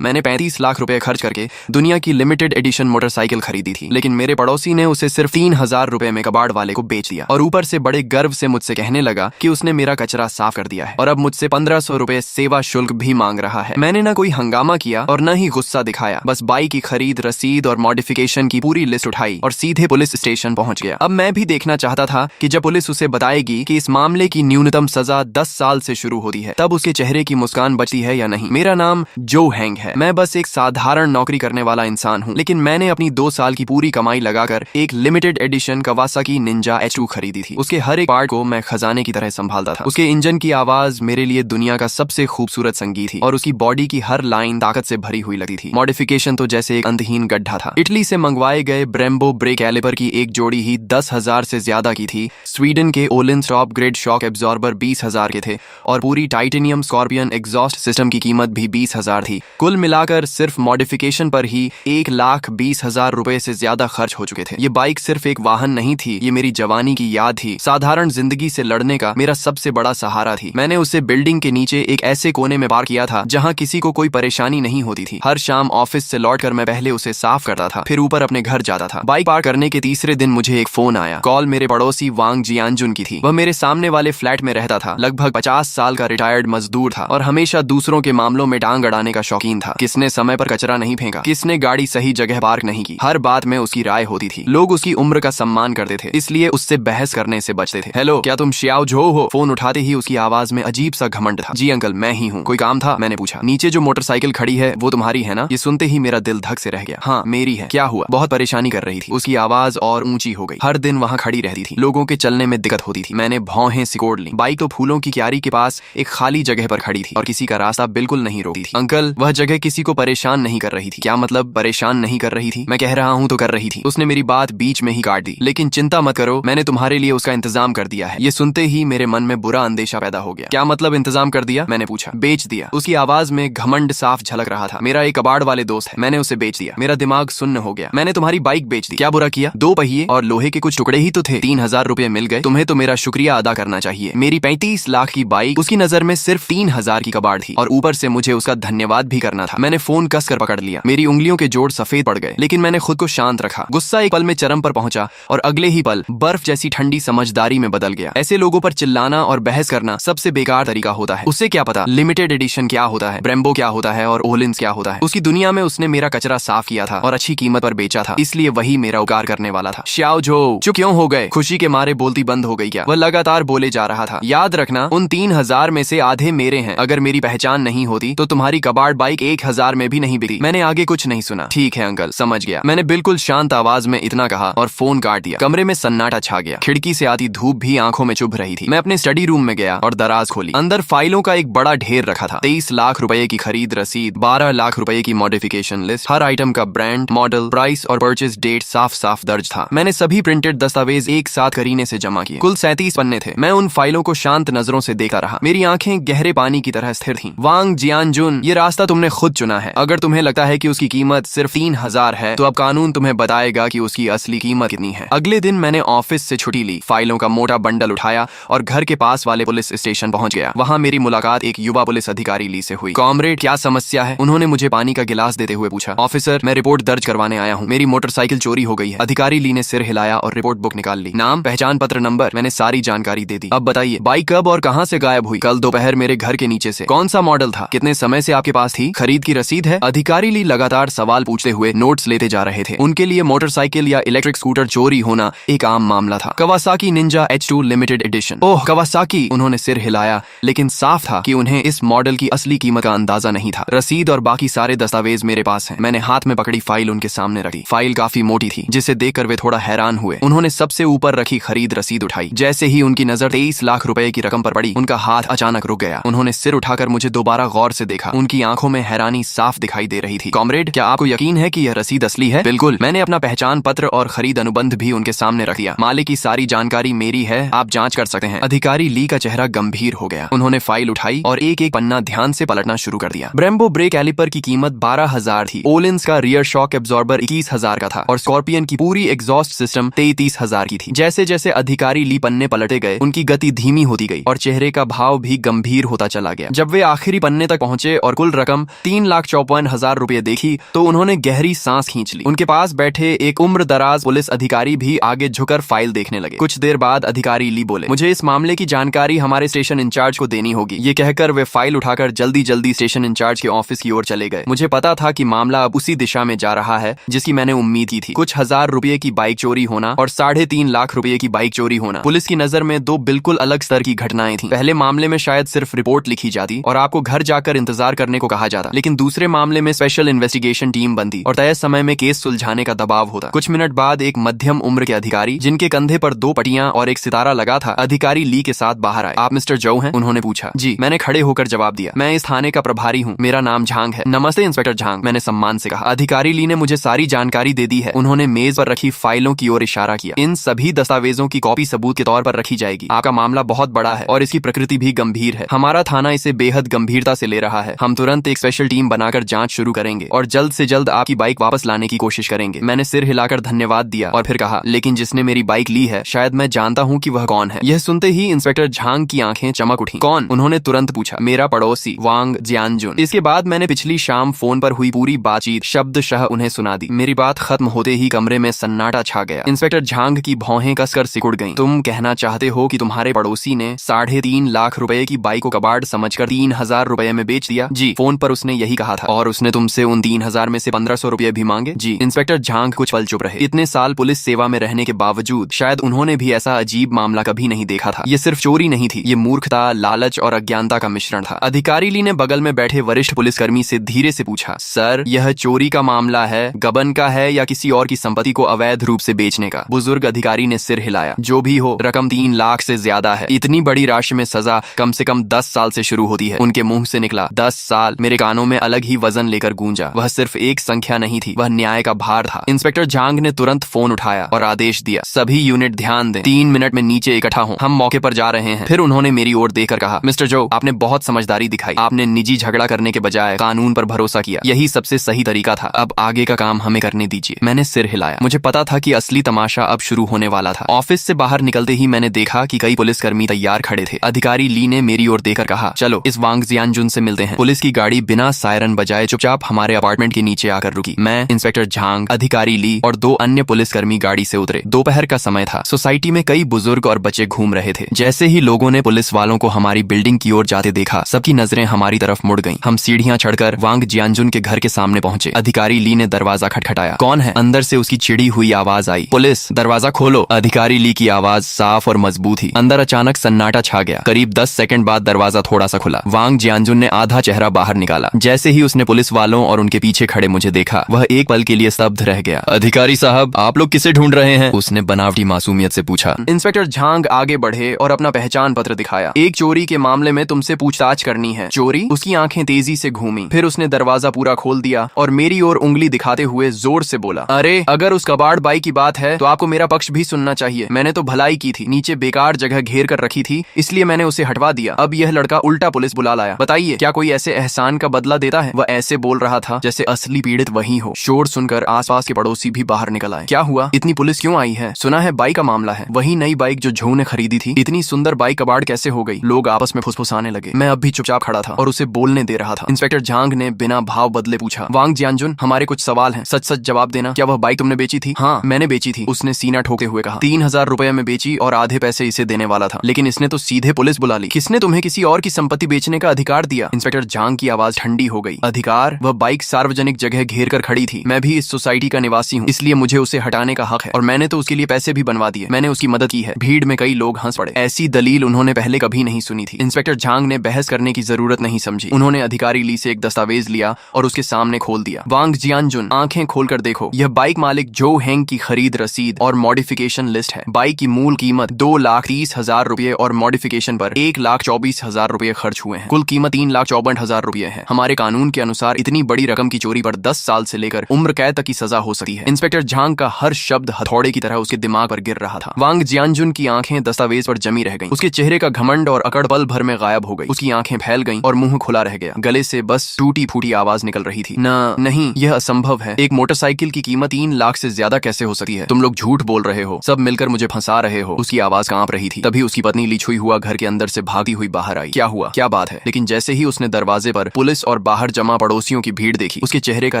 मैंने 35 लाख रुपए खर्च करके दुनिया की लिमिटेड एडिशन मोटरसाइकिल खरीदी थी, लेकिन मेरे पड़ोसी ने उसे सिर्फ 3,000 रुपए में कबाड़ वाले को बेच दिया और ऊपर से बड़े गर्व से मुझसे कहने लगा कि उसने मेरा कचरा साफ कर दिया है और अब मुझसे 1500 रुपए सेवा शुल्क भी मांग रहा है। मैंने ना कोई हंगामा किया और न ही गुस्सा दिखाया, बस बाइक की खरीद, रसीद और मॉडिफिकेशन की पूरी लिस्ट उठाई और सीधे पुलिस स्टेशन पहुंच गया। अब मैं भी देखना चाहता था कि जब पुलिस उसे बताएगी कि इस मामले की न्यूनतम सजा 10 साल से शुरू होती है, तब उसके चेहरे की मुस्कान बचती है या नहीं। मेरा नाम जो हैंग है, मैं बस एक साधारण नौकरी करने वाला इंसान हूँ, लेकिन मैंने अपनी 2 साल की पूरी कमाई लगाकर एक limited edition Kawasaki ninja H2 खरीदी थी। उसके हर एक पार्ट को मैं खजाने की तरह संभालता था। उसके इंजन की आवाज मेरे लिए दुनिया का सबसे खूबसूरत संगीत थी और उसकी बॉडी की हर लाइन ताकत से भरी हुई लगती थी। मॉडिफिकेशन तो जैसे एक अंतहीन गड्ढा था। इटली से मंगवाए गए ब्रेम्बो ब्रेक कैलिपर की एक जोड़ी ही 10,000 से ज्यादा की थी। स्वीडन के ओलिंस टॉप ग्रेड शॉक एब्जॉर्बर 20,000 के थे और पूरी टाइटेनियम स्कॉर्पियन एग्जॉस्ट सिस्टम की कीमत भी 20,000 थी। कुल मिलाकर सिर्फ मॉडिफिकेशन पर ही 1,20,000 रुपए से ज्यादा खर्च हो चुके थे। ये बाइक सिर्फ एक वाहन नहीं थी, ये मेरी जवानी की याद थी, साधारण जिंदगी से लड़ने का मेरा सबसे बड़ा सहारा थी। मैंने उसे बिल्डिंग के नीचे एक ऐसे कोने में पार्क किया था जहां किसी को कोई परेशानी नहीं होती थी। हर शाम ऑफिस से लौटकर मैं पहले उसे साफ करता था, फिर ऊपर अपने घर जाता था। बाइक पार्क करने के तीसरे दिन मुझे एक फोन आया। कॉल मेरे पड़ोसी वांग जियानजुन की थी। वह मेरे सामने वाले फ्लैट में रहता था। लगभग 50 साल का रिटायर्ड मजदूर था और हमेशा दूसरों के मामलों में टांग अड़ाने का शौकीन था। किसने समय पर कचरा नहीं फेंका, किसने गाड़ी सही जगह पार्क नहीं की, हर बात में उसकी राय होती थी। लोग उसकी उम्र का सम्मान करते थे, इसलिए उससे बहस करने से बचते थे। हेलो, क्या तुम श्याओ झो हो? फोन उठाते ही उसकी आवाज में अजीब सा घमंड था। जी अंकल, मैं ही हूँ। कोई काम था? मैंने पूछा। नीचे जो मोटरसाइकिल खड़ी है वो तुम्हारी है ना? ये सुनते ही मेरा दिल धक से रह गया। हाँ, मेरी है। क्या हुआ? बहुत परेशानी कर रही थी। उसकी आवाज और ऊंची हो गई। हर दिन वहाँ खड़ी रहती थी, लोगों के चलने में दिक्कत होती थी। मैंने भौहें सिकोड़ ली। बाइक तो फूलों की क्यारी के पास एक खाली जगह पर खड़ी थी और किसी का रास्ता बिल्कुल नहीं रोकती थी। अंकल, वह जगह किसी को परेशान नहीं कर रही थी। क्या मतलब परेशान नहीं कर रही थी? मैं कह रहा हूँ तो कर रही थी। उसने मेरी बात बीच में ही काट दी। लेकिन चिंता मत करो, मैंने तुम्हारे लिए उसका इंतजाम कर दिया है। ये सुनते ही मेरे मन में बुरा अंदेशा पैदा हो गया। क्या मतलब इंतजाम कर दिया? मैंने पूछा। बेच दिया। उसकी आवाज में घमंड साफ झलक रहा था। मेरा एक कबाड़ वाले दोस्त है, मैंने उसे बेच दिया। मेरा दिमाग सुन्न हो गया। मैंने तुम्हारी बाइक बेच दी। क्या बुरा किया? 2 पहिए और लोहे के कुछ टुकड़े ही तो थे। 3,000 रुपए मिल गए। तुम्हें तो मेरा शुक्रिया अदा करना चाहिए। मेरी 35 लाख की बाइक उसकी नजर में सिर्फ 3,000 की कबाड़ थी और ऊपर से मुझे उसका धन्यवाद भी करना था। मैंने फोन कसकर पकड़ लिया। मेरी उंगलियों के जोड़ सफेद पड़ गए, लेकिन मैंने खुद को शांत रखा। गुस्सा एक पल में चरम पर पहुंचा और अगले ही पल बर्फ जैसी ठंडी समझदारी में बदल गया। ऐसे लोगों पर चिल्लाना और बहस करना सबसे बेकार तरीका होता है। उसे क्या पता लिमिटेड एडिशन क्या होता है, ब्रेम्बो क्या होता है और ओलिंस क्या होता है। उसकी दुनिया में उसने मेरा कचरा साफ किया था और अच्छी कीमत पर बेचा था, इसलिए वही मेरा उपकार करने वाला था। श्याओ झो, चुप क्यों हो गए? खुशी के मारे बोलती बंद हो गई क्या? वह लगातार बोले जा रहा था। याद रखना, उन 3,000 में से आधे मेरे हैं। अगर मेरी पहचान नहीं होती तो तुम्हारी कबाड़ बाइक 1,000 में भी नहीं बिकी। मैंने आगे कुछ नहीं सुना। ठीक है अंकल, समझ गया। मैंने बिल्कुल शांत आवाज में इतना कहा और फोन काट दिया। कमरे में सन्नाटा छा गया। खिड़की से आती धूप भी आंखों में चुभ रही थी। मैं अपने स्टडी रूम में गया और दराज खोली। अंदर फाइलों का एक बड़ा ढेर रखा था। 23 लाख रुपए की खरीद रसीद, 12 लाख रुपए की मॉडिफिकेशन लिस्ट, हर आइटम का ब्रांड, मॉडल, प्राइस और परचेज डेट साफ साफ दर्ज था। मैंने सभी प्रिंटेड दस्तावेज एक साथ करीने से जमा किए। कुल 37 पन्ने थे। मैं उन फाइलों को शांत नजरों से देखता रहा। मेरी आंखें गहरे पानी की तरह स्थिर थीं। वांग जियानजुन, ये रास्ता तुमने खुद चुना है। अगर तुम्हें लगता है कि उसकी कीमत सिर्फ 3,000 है, तो अब कानून तुम्हें बताएगा कि उसकी असली कीमत कितनी है। अगले दिन मैंने ऑफिस से छुट्टी ली, फाइलों का मोटा बंडल उठाया और घर के पास वाले पुलिस स्टेशन पहुंच गया। वहां मेरी मुलाकात एक युवा पुलिस अधिकारी ली से हुई। कॉमरेड, क्या समस्या है? उन्होंने मुझे पानी का गिलास देते हुए पूछा। ऑफिसर, मैं रिपोर्ट दर्ज करवाने आया हूँ। मेरी मोटरसाइकिल चोरी हो गई है। अधिकारी ली ने सिर हिलाया और रिपोर्ट बुक निकाल ली। नाम, पहचान पत्र नंबर, मैंने सारी जानकारी दे दी। अब बताइए, बाइक कब और कहां से गायब हुई? कल दोपहर मेरे घर के नीचे से। कौन सा मॉडल था? कितने समय से आपके पास थी? खरीद की रसीद है? अधिकारी ली लगातार सवाल पूछते हुए नोट्स लेते जा रहे थे। उनके लिए मोटरसाइकिल या इलेक्ट्रिक स्कूटर चोरी होना एक आम मामला था। Kawasaki ninja H2 limited edition. Oh Kawasaki, उन्होंने सिर हिलाया, लेकिन साफ था कि उन्हें इस मॉडल की असली कीमत का अंदाजा नहीं था। रसीद और बाकी सारे दस्तावेज मेरे पास हैं। मैंने हाथ में पकड़ी फाइल उनके सामने रखी। फाइल काफी मोटी थी, जिसे देखकर वे थोड़ा हैरान हुए। उन्होंने सबसे ऊपर रखी खरीद रसीद उठाई। जैसे ही उनकी नजर 23 लाख रुपए की रकम पर पड़ी, उनका हाथ अचानक रुक गया। उन्होंने सिर उठाकर मुझे दोबारा गौर से देखा। उनकी आंखों में हैरानी साफ दिखाई दे रही थी। कॉमरेड, क्या आपको यकीन है कि यह रसीद असली है? बिल्कुल। मैंने अपना पहचान पत्र और खरीद अनुबंध भी उनके सामने रख दिया। मालिक की सारी जानकारी मेरी है, आप जांच कर सकते हैं। अधिकारी ली का चेहरा गंभीर हो गया। उन्होंने फाइल उठाई और एक एक पन्ना ध्यान से पलटना शुरू कर दिया। ब्रेम्बो ब्रेक कैलिपर की कीमत 12,000 थी। ओलिंस का रियर शॉक एब्जॉर्बर 21,000 का था और स्कॉर्पियन की पूरी एग्जॉस्ट सिस्टम 33,000 की थी। जैसे जैसे अधिकारी ली पन्ने पलटे गए, उनकी गति धीमी होती गई और चेहरे का भाव भी गंभीर होता चला गया। जब वे आखिरी पन्ने तक पहुंचे और कुल रकम 3,54,000 रुपए देखी तो उन्होंने गहरी सांस खींच ली। उनके पास बैठे एक उम्र दराज पुलिस अधिकारी भी आगे झुककर फाइल देखने लगे। कुछ देर बाद अधिकारी ली बोले, मुझे इस मामले की जानकारी हमारे स्टेशन इंचार्ज को देनी होगी। ये कहकर वे फाइल उठाकर जल्दी जल्दी स्टेशन इंचार्ज के ऑफिस की ओर चले गए। मुझे पता था कि मामला अब उसी दिशा में जा रहा है जिसकी मैंने उम्मीद की थी। कुछ हजार रुपए की बाइक चोरी होना और 3.5 लाख रुपए की बाइक चोरी होना पुलिस की नजर में दो बिल्कुल अलग स्तर की घटनाएं थी। पहले मामले में शायद सिर्फ रिपोर्ट लिखी जाती और आपको घर जाकर इंतजार करने को कहा जाता, लेकिन दूसरे मामले में स्पेशल इन्वेस्टिगेशन टीम बनती और तय समय में केस सुलझाने का दबाव होता। कुछ मिनट बाद एक मध्यम उम्र के अधिकारी जिनके कंधे पर 2 पट्टियां और एक सितारा लगा था, अधिकारी ली के साथ बाहर आए। आप मिस्टर जो हैं? उन्होंने पूछा। जी, मैंने खड़े होकर जवाब दिया। मैं इस थाने का प्रभारी हूँ, मेरा नाम झांग है। नमस्ते इंस्पेक्टर झांग, मैंने सम्मान से कहा। अधिकारी ली ने मुझे सारी जानकारी दे दी है। उन्होंने मेज पर रखी फाइलों की ओर इशारा किया। इन सभी दस्तावेजों की कॉपी सबूत के तौर पर रखी जाएगी। आपका मामला बहुत बड़ा है और इसकी प्रकृति भी गंभीर है। हमारा थाना इसे बेहद गंभीरता से ले रहा है। हम तुरंत एक स्पेशल टीम बनाकर जांच शुरू करेंगे और जल्द से जल्द आपकी बाइक वापस लाने की कोशिश करेंगे। मैंने सिर हिलाकर धन्यवाद दिया और फिर कहा, लेकिन जिसने मेरी बाइक ली है शायद मैं जानता हूँ कि वह कौन है। यह सुनते ही इंस्पेक्टर झांग की आंखें चमक उठी। कौन? उन्होंने तुरंत पूछा। मेरा पड़ोसी वांग जियानजुन। इसके बाद मैंने पिछली शाम फोन पर हुई पूरी बातचीत शब्दशः उन्हें सुना दी। मेरी बात खत्म होते ही कमरे में सन्नाटा छा गया। इंस्पेक्टर झांग की भौहें कसकर सिकुड़ गईं। तुम कहना चाहते हो कि तुम्हारे पड़ोसी ने 3.5 लाख रुपए की बाइक को कबाड़ समझकर 3,000 रुपए में बेच दिया? जी, फोन पर उसने यही कहा था। और उसने तुमसे उन 3,000 में से 1,500 रुपए भी मांगे? जी। इंस्पेक्टर झांग कुछ पल चुप रहे। इतने साल पुलिस सेवा में रहने के बावजूद शायद उन्होंने भी ऐसा अजीब मामला कभी नहीं देखा था। ये सिर्फ चोरी नहीं थी, ये मूर्खता, लालच और अज्ञानता का मिश्रण था। अधिकारी ली ने बगल में बैठे वरिष्ठ पुलिसकर्मी से धीरे से पूछा, सर, यह चोरी का मामला है, गबन का है या किसी और की संपत्ति को अवैध रूप से बेचने का? बुजुर्ग अधिकारी ने सिर हिलाया। जो भी हो, रकम 3 लाख से ज्यादा है। इतनी बड़ी राशि में सजा कम से कम 10 साल से शुरू होती है। उनके मुंह से निकला 10 साल। मेरे कानों में अलग ही वजन लेकर गूंजा। वह सिर्फ एक संख्या नहीं थी, वह न्याय का भार था। इंस्पेक्टर झांग ने तुरंत फोन उठाया और आदेश दिया, सभी यूनिट ध्यान दें, 3 मिनट में नीचे इकट्ठा हों, हम मौके पर जा रहे हैं। फिर उन्होंने मेरी ओर देखकर कहा, मिस्टर जो, आपने बहुत समझदारी दिखाई। आपने निजी झगड़ा करने के बजाय कानून पर भरोसा किया। यही सबसे सही तरीका था। अब आगे का काम हमें करने दीजिए। मैंने सिर हिलाया। मुझे पता था कि असली तमाशा अब शुरू होने वाला था। ऑफिस से बाहर निकलते ही मैंने देखा कि कई पुलिसकर्मी तैयार खड़े थे। अधिकारी ली ने मेरी ओर देखकर कहा, चलो इस वांग जियानजुन से मिलते हैं। पुलिस की गाड़ी बिना सायरन बजाए चुपचाप हमारे अपार्टमेंट के नीचे आकर रुकी। मैं, इंस्पेक्टर झांग, अधिकारी ली और 2 अन्य पुलिसकर्मी गाड़ी से उतरे। दोपहर का समय था। सोसाइटी में कई बुजुर्ग और बच्चे घूम रहे थे। जैसे ही लोगों ने पुलिस वालों को हमारी बिल्डिंग की ओर जाते देखा, सबकी नजरें हमारी तरफ मुड़ गईं। हम सीढ़ियां चढ़कर वांग जियानजुन के घर के सामने पहुंचे। अधिकारी ली ने दरवाजा खटखटाया। कौन है? अंदर से उसकी चिड़ी हुई आवाज आई। पुलिस, दरवाजा खोलो। अधिकारी ली की आवाज साफ और मजबूत थी। अंदर अचानक सन्नाटा छा गया। करीब 10 सेकंड बाद दरवाजा थोड़ा सा खुला। वांग जियानजुन ने आधा चेहरा बाहर निकाला। जैसे ही उसने पुलिस वालों और उनके पीछे खड़े मुझे देखा, वह एक पल के लिए स्तब्ध रह गया। अधिकारी साहब, आप लोग किसे ढूंढ रहे हैं? उसने बनावटी मासूमियत से पूछा। इंस्पेक्टर झांग आगे बढ़े और अपना पहचान पत्र दिखाया। एक चोरी के मामले में तुमसे पूछताछ करनी है। चोरी? उसकी आंखें तेजी से घूमी। फिर उसने दरवाजा पूरा खोल दिया और मेरी ओर उंगली दिखाते हुए जोर से बोला, अरे, अगर उस कबाड़ बाई की बात है तो आपको मेरा पक्ष भी सुनना चाहिए। मैंने तो भलाई की थी, नीचे बेकार जगह घेर कर रखी थी, इसलिए मैंने उसे हटवा दिया। अब यह लड़का उल्टा पुलिस बुला लाया। बताइए, क्या कोई ऐसे एहसान का बदला देता है? वह ऐसे बोल रहा था जैसे असली पीड़ित वही हो। शोर सुनकर आसपास के पड़ोसी भी बाहर निकल आए। क्या हुआ? इतनी पुलिस क्यों आई है? सुना है बाइक का मामला है। वही नई बाइक जो झो ने खरीदी थी। इतनी सुंदर बाइक कबाड़ कैसे हो गई? लोग आपस में फुसफुसाने लगे। मैं अब भी चुपचाप खड़ा था और उसे बोलने दे रहा था। इंस्पेक्टर झांग ने बिना भाव बदले पूछा, वांग जियानजुन, हमारे कुछ सवाल हैं, सच सच जवाब देना। क्या वह बाइक तुमने बेची थी? हाँ, मैंने बेची थी, उसने सीना ठोके हुए कहा। 3,000 रुपए में बेची और आधे पैसे इसे देने वाला था, लेकिन इसने तो सीधे पुलिस बुला ली। किसने तुम्हें किसी और की संपत्ति बेचने का अधिकार दिया? इंस्पेक्टर झांग की आवाज ठंडी हो गई। अधिकार? वह बाइक सार्वजनिक जगह घेर कर खड़ी थी। मैं भी इस सोसाइटी का निवासी हूँ, इसलिए मुझे उसे हटाने का हक है और मैंने तो उसके लिए पैसे भी बनवा दिए। मैंने उसकी मदद की है। भीड़ में कई लोग हंस पड़े। ऐसी दलील उन्होंने पहले कभी नहीं सुनी थी। इंस्पेक्टर झांग ने बहस करने की जरूरत नहीं समझी। उन्होंने अधिकारी ली से एक दस्तावेज लिया और उसके सामने खोल दिया। वांग जियानजुन, आंखें खोलकर देखो, यह बाइक मालिक जो हेंग की खरीद रसीद और मॉडिफिकेशन लिस्ट है। बाइक की मूल कीमत 2,30,000 रुपए और मॉडिफिकेशन पर 1,24,000 रुपए खर्च हुए हैं। कुल कीमत 3,54,000 रुपए है। हमारे कानून के अनुसार इतनी बड़ी रकम की चोरी पर 10 साल से लेकर उम्र कैद तक की सजा हो सकती है। इंस्पेक्टर झांग का हर शब्द हथौड़े की तरह उसके दिमाग पर गिर रहा था। वांग जियानजुन की आंखें दस्तावेज पर जमी रह गईं। उसके चेहरे का घमंड और अकड़ पल भर में गायब हो गई। उसकी आंखें फैल गईं और मुंह खुला रह गया। गले से बस टूटी फूटी आवाज निकल रही थी, नहीं, यह असंभव है। एक मोटरसाइकिल की कीमत 3 लाख से ज्यादा कैसे हो सकती है? तुम लोग झूठ बोल रहे हो, सब मिलकर मुझे फंसा रहे हो। उसकी आवाज कांप रही थी। तभी उसकी पत्नी लिछुई हुआ घर के अंदर से भागती हुई बाहर आई। क्या हुआ? क्या बात है? लेकिन जैसे ही उसने दरवाजे पर पुलिस और और बाहर जमा पड़ोसियों की भीड़ देखी, उसके चेहरे का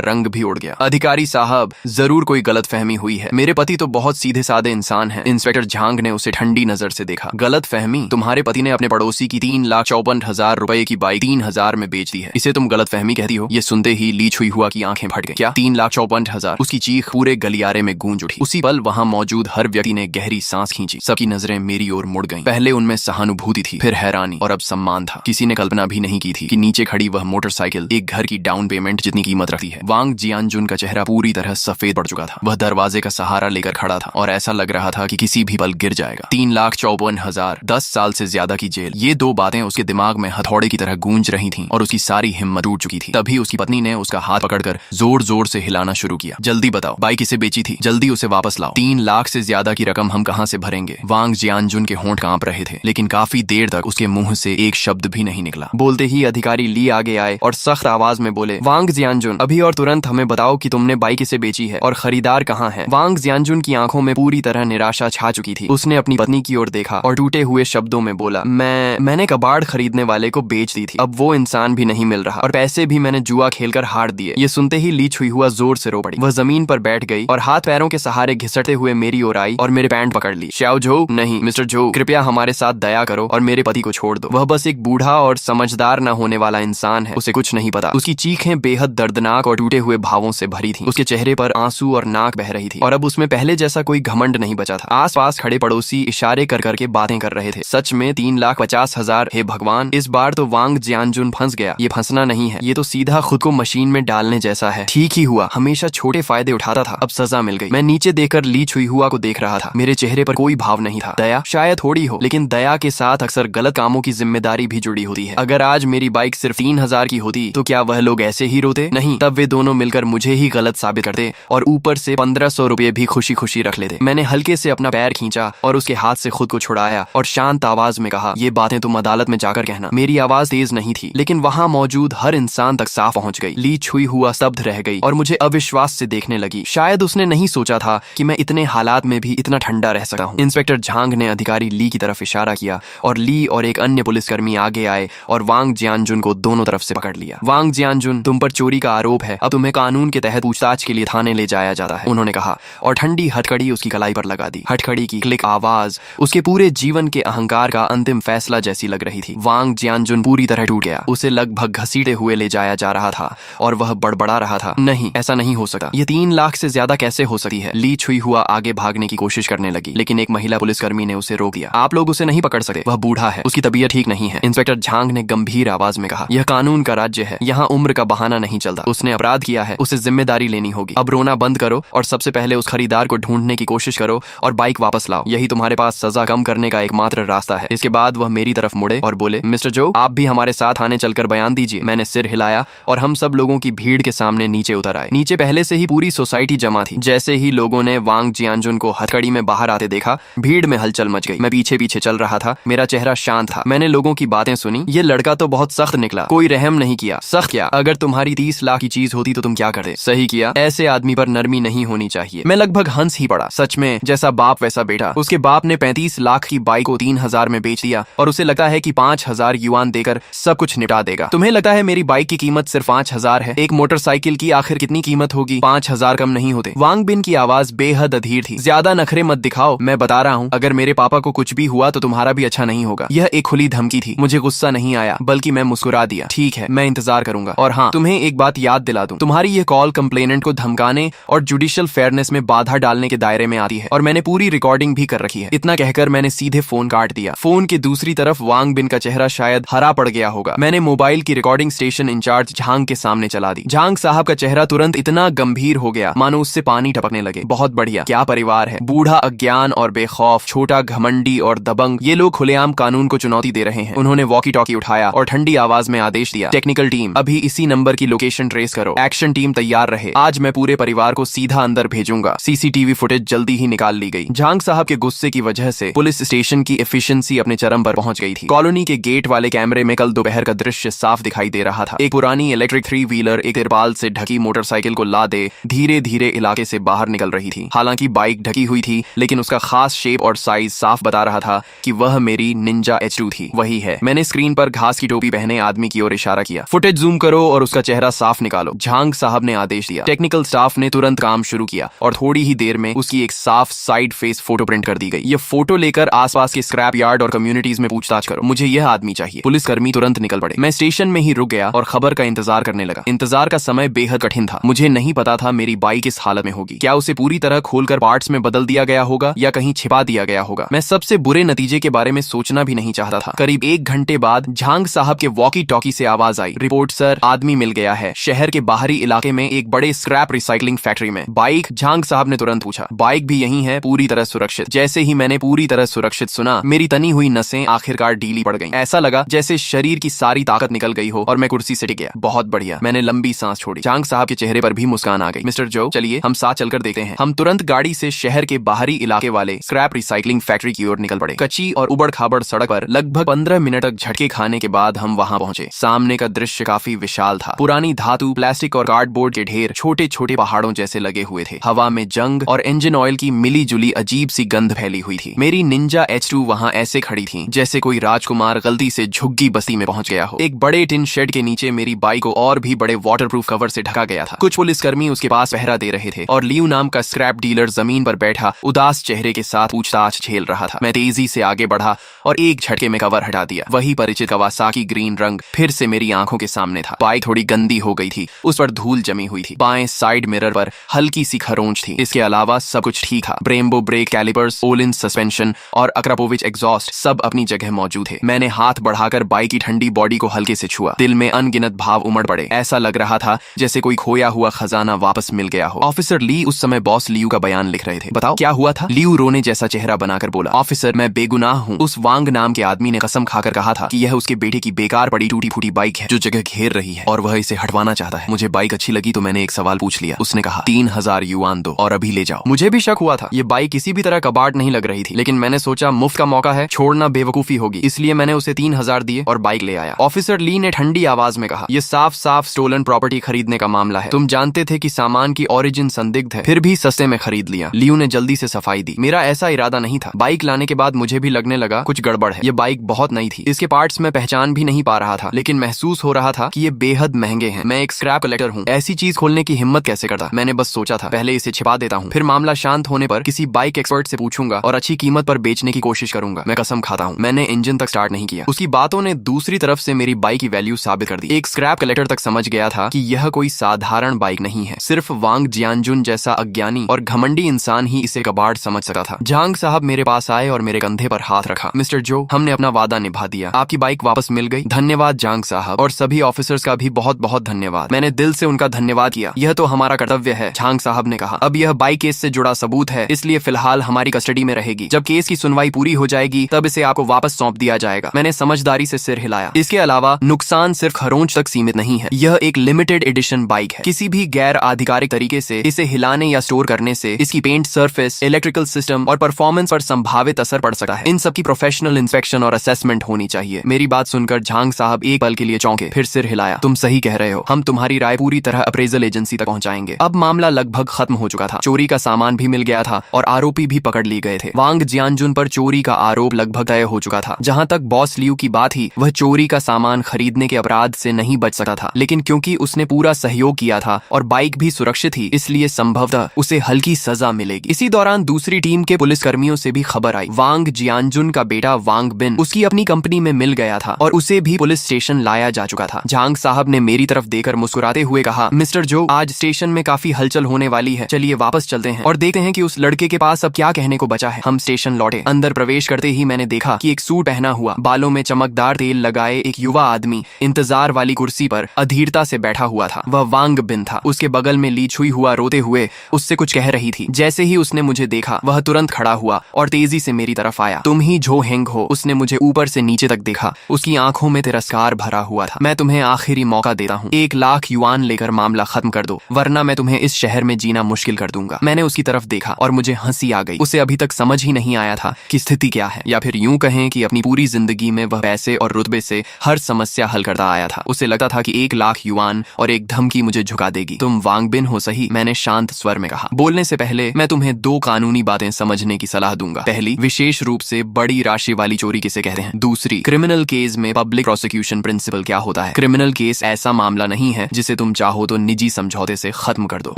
रंग भी उड़ गया। अधिकारी साहब, जरूर कोई गलतफहमी हुई है। मेरे पति तो बहुत सीधे साधे इंसान हैं। इंस्पेक्टर झांग ने उसे ठंडी नजर से देखा। गलतफहमी? तुम्हारे पति ने अपने पड़ोसी की 3,54,000 रुपए की बाइक 3,000 में बेच दी है, इसे तुम गलतफहमी कहती हो? ये सुनते ही ली छुई हुआ की आंखें फट गई। क्या 3,54,000? उसकी चीख पूरे गलियारे में गूंज उठी। उसी पल वहां मौजूद हर व्यक्ति ने गहरी सांस खींची। सबकी नजरें मेरी ओर मुड़ गईं। पहले उनमें सहानुभूति थी, फिर हैरानी और अब सम्मान था। किसी ने कल्पना भी नहीं की थी कि नीचे खड़ी वह मोटरसाइकिल एक घर की डाउन पेमेंट जितनी कीमत रखती है। वांग जियानजुन का चेहरा पूरी तरह सफेद पड़ चुका था। वह दरवाजे का सहारा लेकर खड़ा था और ऐसा लग रहा था कि किसी भी पल गिर जाएगा। 3,54,000, 10 साल से ज्यादा की जेल, ये दो बातें उसके दिमाग में हथौड़े की तरह गूंज रही थीं और उसकी सारी हिम्मत टूट चुकी थी। तभी उसकी पत्नी ने उसका हाथ पकड़कर जोर जोर से हिलाना शुरू किया। जल्दी बताओ, बाइक किसे बेची थी? जल्दी उसे वापस लाओ। 3 लाख से ज्यादा की रकम हम कहां से भरेंगे? वांग जियानजुन के होंठ कांप रहे थे, लेकिन काफी देर तक उसके मुंह से एक शब्द भी नहीं निकला। बोलते ही अधिकारी ली आगे आए और सख्त आवाज में बोले, वांग जियानजुन, अभी और तुरंत हमें बताओ कि तुमने बाइक किसे बेची है और खरीदार कहाँ है? वांग जियानजुन की आंखों में पूरी तरह निराशा छा चुकी थी। उसने अपनी पत्नी की ओर देखा और टूटे हुए शब्दों में बोला, मैंने कबाड़ खरीदने वाले को बेच दी थी। अब वो इंसान भी नहीं मिल रहा और पैसे भी मैंने जुआ खेलकर हार दिए। ये सुनते ही ली छुई हुआ जोर से रो पड़ी। वह जमीन पर बैठ गई और हाथ पैरों के सहारे घिसटते हुए मेरी ओर आई और मेरे पैंट पकड़ ली। श्याओ झो, नहीं मिस्टर झो, कृपया हमारे साथ दया करो और मेरे पति को छोड़ दो। वह बस एक बूढ़ा और समझदार न होने वाला इंसान है, उसे कुछ नहीं पता। उसकी चीखें बेहद दर्दनाक और टूटे हुए भावों से भरी थी। उसके चेहरे पर आंसू और नाक बह रही थी और अब उसमें पहले जैसा कोई घमंड नहीं बचा था। आसपास खड़े पड़ोसी इशारे कर करके बातें कर रहे थे। सच में 3,50,000? हे भगवान, इस बार तो वांग जियानजुन फंस गया। ये फंसना नहीं है, ये तो सीधा खुद को मशीन में डालने जैसा है। ठीक ही हुआ, हमेशा छोटे फायदे उठाता था, अब सजा मिल गई। मैं नीचे देखकर ली छुई हुआ को देख रहा था। मेरे चेहरे पर कोई भाव नहीं था। दया शायद थोड़ी हो, लेकिन दया के साथ अक्सर गलत कामों की जिम्मेदारी भी जुड़ी होती है। अगर आज मेरी बाइक सिर्फ 3,000 की होती तो क्या वह लोग ऐसे ही रोते? नहीं, तब वे दोनों मिलकर मुझे ही गलत साबित करते और ऊपर से 1,500 रुपए भी खुशी खुशी रख लेते। मैंने हल्के से अपना पैर खींचा और उसके हाथ से खुद को छुड़ाया और शांत आवाज में कहा, ये बातें तुम अदालत में जाकर कहना। मेरी आवाज तेज नहीं थी, लेकिन वहां मौजूद हर इंसान तक साफ पहुंच गई। ली छुई हुआ स्तब्ध रह गई और मुझे अविश्वास से देखने लगी। शायद उसने नहीं सोचा था कि मैं इतने हालात में भी इतना ठंडा रह सकता हूँ। इंस्पेक्टर झांग ने अधिकारी ली की तरफ इशारा किया और ली और एक अन्य पुलिसकर्मी आगे आए और वांग जियानजुन को दोनों तरफ से पकड़ लिया। वांग जियानजुन, तुम पर चोरी का आरोप है, अब तुम्हें कानून के तहत पूछताछ के लिए थाने ले जाया जाता है, उन्होंने कहा और ठंडी हथकड़ी उसकी कलाई पर लगा दी। हथकड़ी की क्लिक आवाज उसके पूरे जीवन के अहंकार का अंतिम फैसला जैसी लग रही थी। वांग जियानजुन पूरी तरह टूट गया। उसे लगभग घसीटे हुए ले जाया जा रहा था और वह बड़बड़ा रहा था, नहीं, ऐसा नहीं हो सकता, ये 3 लाख से ज्यादा कैसे हो सकती है? ली छुई हुआ आगे भागने की कोशिश करने लगी, लेकिन एक महिला पुलिसकर्मी ने उसे रोक दिया। आप लोग उसे नहीं पकड़ सकते, वह बूढ़ा है, उसकी तबीयत ठीक नहीं है। इंस्पेक्टर झांग ने गंभीर आवाज में कहा, यह कानून का राज्य है, यहाँ उम्र का बहाना नहीं चलता। उसने अपराध किया है, उसे जिम्मेदारी लेनी होगी। अब रोना बंद करो और सबसे पहले उस खरीदार को ढूंढने की कोशिश करो और बाइक वापस लाओ। यही तुम्हारे पास सजा कम करने का एकमात्र रास्ता है। इसके बाद वह मेरी तरफ मुड़े और बोले, मिस्टर जो, आप भी हमारे साथ आने चलकर बयान दीजिए। मैंने सिर हिलाया और हम सब लोगों की भीड़ के सामने नीचे उतर आए। नीचे पहले से ही पूरी सोसाइटी जमा थी। जैसे ही लोगों ने वांग जियानजुन को हथकड़ी में बाहर आते देखा, भीड़ में हलचल मच गई। मैं पीछे पीछे चल रहा था, मेरा चेहरा शांत था। मैंने लोगों की बातें सुनी। ये लड़का तो बहुत सख्त निकला, कोई रहम नहीं किया। सख्त क्या? अगर तुम्हारी 30 लाख की चीज होती तो तुम क्या करते? सही किया, ऐसे आदमी पर नरमी नहीं होनी चाहिए। मैं लगभग हंस ही पड़ा। सच में, जैसा बाप वैसा बेटा। उसके बाप ने 35 लाख की बाइक को 3,000 में बेच दिया और उसे लगता है कि 5,000 युआन देकर सब कुछ निपटा देगा। तुम्हें लगता है मेरी बाइक की कीमत सिर्फ 5,000 है? एक मोटरसाइकिल की आखिर कितनी कीमत होगी? 5,000 कम नहीं होते। वांग बिन की आवाज बेहद अधीर थी। ज्यादा नखरे मत दिखाओ, मैं बता रहा हूँ, अगर मेरे पापा को कुछ भी हुआ तो तुम्हारा भी अच्छा नहीं होगा। यह एक खुली धमकी थी। मुझे गुस्सा नहीं आया, बल्कि मैं मुस्कुरा दिया। ठीक है, मैं इंतजार करूंगा। और हाँ, तुम्हें एक बात याद दिला दूं, तुम्हारी ये कॉल कंप्लेनेंट को धमकाने और जुडिशियल फेयरनेस में बाधा डालने के दायरे में आती है और मैंने पूरी रिकॉर्डिंग भी कर रखी है। इतना कहकर मैंने सीधे फोन काट दिया। फोन के दूसरी तरफ वांग बिन का चेहरा शायद हरा पड़ गया होगा। मैंने मोबाइल की रिकॉर्डिंग स्टेशन इंचार्ज झांग के सामने चला दी। झांग साहब का चेहरा तुरंत इतना गंभीर हो गया मानो उससे पानी टपकने लगे। बहुत बढ़िया, क्या परिवार है। बूढ़ा अज्ञान और बेखौफ, छोटा घमंडी और दबंग, ये लोग खुलेआम कानून को चुनौती दे रहे हैं। उन्होंने वॉकी टॉकी उठाया और ठंडी आवाज में आदेश दिया, टेक्निकल टीम, अभी इसी नंबर की लोकेशन ट्रेस करो। एक्शन टीम तैयार रहे। आज मैं पूरे परिवार को सीधा अंदर भेजूंगा। सीसीटीवी फुटेज जल्दी ही निकाल ली गई। झांग साहब के गुस्से की वजह से पुलिस स्टेशन की एफिशिएंसी अपने चरम पर पहुंच गई थी। कॉलोनी के गेट वाले कैमरे में कल दोपहर का दृश्य साफ दिखाई दे रहा था। एक पुरानी इलेक्ट्रिक 3 व्हीलर एक तिरपाल से ढकी मोटरसाइकिल को लादे धीरे धीरे इलाके से बाहर निकल रही थी। हालांकि बाइक ढकी हुई थी, लेकिन उसका खास शेप और साइज साफ बता रहा था कि वह मेरी निंजा H2 थी। वही है। मैंने स्क्रीन पर घास की टोपी पहने आदमी की ओर इशारा किया। फुटेज जूम करो और उसका चेहरा साफ निकालो। झांग साहब ने आदेश दिया। टेक्निकल स्टाफ ने तुरंत काम शुरू किया और थोड़ी ही देर में उसकी एक साफ साइड फेस फोटो प्रिंट कर दी गई। ये फोटो लेकर आसपास के स्क्रैप यार्ड और कम्युनिटीज में पूछताछ करो, मुझे यह आदमी चाहिए। पुलिसकर्मी तुरंत निकल पड़े। मैं स्टेशन में ही रुक गया और खबर का इंतजार करने लगा। इंतजार का समय बेहद कठिन था। मुझे नहीं पता था मेरी बाइक किस हालत में होगी। क्या उसे पूरी तरह खोलकर पार्ट्स में बदल दिया गया होगा या कहीं छिपा दिया गया होगा। मैं सबसे बुरे नतीजे के बारे में सोचना भी नहीं चाहता था। करीब 1 घंटे बाद झांग साहब के वॉकी टॉकी से आवाज आई, रिपोर्ट सर, आदमी मिल गया है शहर के बाहरी इलाके में एक बड़े स्क्रैप रिसाइकलिंग फैक्ट्री में। बाइक? झांग साहब ने तुरंत पूछा। बाइक भी यही है, पूरी तरह सुरक्षित। जैसे ही मैंने पूरी तरह सुरक्षित सुना, मेरी तनी हुई नसें आखिरकार ढीली पड़ गईं। ऐसा लगा जैसे शरीर की सारी ताकत निकल गई हो और मैं कुर्सी से टिक गया। बहुत बढ़िया, मैंने लंबी सांस छोड़ी। झांग साहब के चेहरे पर भी मुस्कान आ गई। मिस्टर जो, चलिए हम साथ चलकर देखते हैं। हम तुरंत गाड़ी से शहर के बाहरी इलाके वाले स्क्रैप रिसाइकलिंग फैक्ट्री की ओर निकल पड़े। कच्ची और उबड़ खाबड़ सड़क पर लगभग 15 मिनट तक झटके खाने के बाद हम वहां पहुंचे। सामने का दृश्य काफी विशाल था। पुरानी धातु, प्लास्टिक और कार्डबोर्ड के ढेर छोटे छोटे पहाड़ों जैसे लगे हुए थे। हवा में जंग और इंजन ऑयल की मिली जुली अजीब सी गंध फैली हुई थी। मेरी निंजा H2 वहां ऐसे खड़ी थी जैसे कोई राजकुमार गलती से झुग्गी बस्ती में पहुंच गया हो। एक बड़े टिन शेड के नीचे मेरी बाइक को और भी बड़े वाटरप्रूफ कवर से ढका गया था। कुछ पुलिसकर्मी उसके पास पहरा दे रहे थे और लियू नाम का स्क्रैप डीलर जमीन पर बैठा उदास चेहरे के साथ पूछताछ झेल रहा था। मैं तेजी से आगे बढ़ा और एक झटके में कवर हटा दिया। वही परिचित कवासाकी ग्रीन रंग फिर से मेरी आंखों के सामने था। बाइक थोड़ी गंदी हो गई थी, उस पर धूल जमी हुई थी। बाएं साइड मिरर पर हल्की सी खरोंच थी। इसके अलावा सब कुछ ठीक था। Brembo brake calipers, Olin suspension और अक्रापोविच एग्जॉस्ट सब अपनी जगह मौजूद थे। मैंने हाथ बढ़ाकर बाइक की ठंडी बॉडी को हल्के से छुआ। दिल में अनगिनत भाव उमड़ पड़े। ऐसा लग रहा था जैसे कोई खोया हुआ खजाना वापस मिल गया हो। ऑफिसर ली उस समय बॉस लियू का बयान लिख रहे थे। बताओ क्या हुआ था? लियू रोने जैसा चेहरा बनाकर बोला। ऑफिसर, मैं बेगुनाह हूँ। उस वांग नाम के आदमी ने कसम खाकर कहा था कि यह उसके बेटे की बेकार पड़ी टूटी फूटी बाइक है जो जगह घेर रही है और वह इसे हटवाना चाहता है। मुझे बाइक अच्छी लगी तो मैंने एक सवाल पूछ लिया। उसने कहा 3000 युआन दो और अभी ले जाओ। मुझे भी शक हुआ था। ये बाइक किसी भी तरह कबाड़ नहीं लग रही थी, लेकिन मैंने सोचा मुफ्त का मौका है, छोड़ना बेवकूफी होगी, इसलिए मैंने उसे 3000 दिए और बाइक ले आया। ऑफिसर ली ने ठंडी आवाज में कहा, यह साफ साफ स्टोलन प्रॉपर्टी खरीदने का मामला है। तुम जानते थे कि सामान की ओरिजिन संदिग्ध है, फिर भी सस्ते में खरीद लिया। लियू ने जल्दी से सफाई दी। मेरा ऐसा इरादा नहीं था। बाइक लाने के बाद मुझे भी लगने लगा कुछ गड़बड़ है। ये बाइक बहुत नई थी, इसके पार्ट्स में पहचान भी नहीं पा रहा था, लेकिन महसूस हो रहा था कि ये बेहद महंगे हैं। मैं एक स्क्रैप कलेक्टर हूँ, ऐसी चीज खोलने की हिम्मत कैसे करता। मैंने बस सोचा था पहले इसे छिपा देता हूँ, फिर मामला शांत होने पर किसी बाइक एक्सपर्ट से पूछूंगा और अच्छी कीमत पर बेचने की कोशिश करूंगा। मैं कसम खाता हूँ मैंने इंजन तक स्टार्ट नहीं किया। उसकी बातों ने दूसरी तरफ से मेरी बाइक की वैल्यू साबित कर दी। एक स्क्रैप कलेक्टर तक समझ गया था कि यह कोई साधारण बाइक नहीं है। सिर्फ वांग जियानजुन जैसा अज्ञानी और घमंडी इंसान ही इसे कबाड़ समझ सकता था। झांग साहब मेरे पास आए और मेरे कंधे पर हाथ रखा। मिस्टर जो, हमने अपना वादा निभा दिया, आपकी बाइक वापस मिल गई। धन्यवाद झांग साहब, और सभी ऑफिसर्स का भी बहुत बहुत धन्यवाद। मैंने दिल से उनका धन्यवाद किया। यह तो हमारा कर्तव्य है, झांग साहब ने कहा। अब यह बाइक केस से जुड़ा सबूत है, इसलिए फिलहाल हमारी कस्टडी में रहेगी। जब केस की सुनवाई पूरी हो जाएगी तब इसे आपको वापस सौंप दिया जाएगा। मैंने समझदारी से सिर हिलाया। इसके अलावा नुकसान सिर्फ खरोंच तक सीमित नहीं है। यह एक लिमिटेड एडिशन बाइक है। किसी भी गैर आधिकारिक तरीके से इसे हिलाने या स्टोर करने से इसकी पेंट सरफेस, इलेक्ट्रिकल सिस्टम और परफॉर्मेंस पर संभावित असर पड़ सकता है। इन सबकी प्रोफेशनल इंस्पेक्शन और असेसमेंट होनी चाहिए। मेरी बात सुनकर झांग साहब एक पल के लिए चौंके, फिर सिर हिलाया। तुम सही कह रहे हो, हम तुम्हारी राय पूरी तरह अप्रेजल एजेंसी तक पहुंचाएंगे। अब मामला लगभग खत्म हो चुका था। चोरी का सामान भी मिल गया था और आरोपी भी पकड़ लिए गए थे। वांग जियानजुन पर चोरी का आरोप लगभग तय हो चुका था। जहां तक बॉस लियू की बात ही, वह चोरी का सामान खरीदने के अपराध से नहीं बच सकता था, लेकिन क्योंकि उसने पूरा सहयोग किया था और बाइक भी सुरक्षित थी, इसलिए संभवतः उसे हल्की सजा मिलेगी। इसी दौरान दूसरी टीम के पुलिसकर्मियों से भी खबर आई। वांग जियानजुन का बेटा वांग बिन उसकी अपनी कंपनी में मिल गया था और उसे भी पुलिस स्टेशन लाया जा चुका था। झांग साहब ने मेरी तरफ देकर मुस्कुराते हुए कहा, मिस्टर जो, आज स्टेशन में काफी हलचल होने वाली है, चलिए वापस चलते हैं और देखते हैं कि उस लड़के के पास अब क्या कहने को बचा है। हम स्टेशन लौटे। अंदर प्रवेश करते ही मैंने देखा कि एक सूट पहना हुआ, बालों में चमकदार तेल लगाए एक युवा आदमी इंतजार वाली कुर्सी पर अधीरता से बैठा हुआ था। वह वांग बिन था। उसके बगल में ली छुई हुआ रोते हुए उससे कुछ कह रही थी। जैसे ही उसने मुझे देखा, वह तुरंत खड़ा हुआ और तेजी से मेरी तरफ आया। तुम ही जो हेंग हो? उसने मुझे ऊपर से नीचे तक देखा। उसकी आंखों में तिरस्कार भरा हुआ था। मैं तुम्हें आखिरी मौका देता हूँ, 1 लाख युआन लेकर मामला खत्म कर दो, वरना मैं तुम्हें इस शहर में जीना मुश्किल कर दूंगा। मैंने उसकी तरफ देखा और मुझे हंसी आ गई। उसे अभी तक समझ ही नहीं आया था कि स्थिति क्या है, या फिर यूं कहें कि अपनी पूरी जिंदगी में वह पैसे और रुतबे से हर समस्या हल करता आया था। उसे लगता था कि 1 लाख युआन और एक धमकी मुझे झुका देगी। तुम वांग बिन हो सही, मैंने शांत स्वर में कहा। बोलने से पहले मैं तुम्हें 2 कानूनी बातें समझने की सलाह दूंगा। पहली, विशेष रूप से बड़ी राशि वाली चोरी किसे कहते हैं। दूसरी, क्रिमिनल केस में पब्लिक प्रोसिक्यूशन प्रिंसिपल क्या होता होता है। क्रिमिनल केस ऐसा मामला नहीं है जिसे तुम चाहो तो निजी समझौते से खत्म कर दो।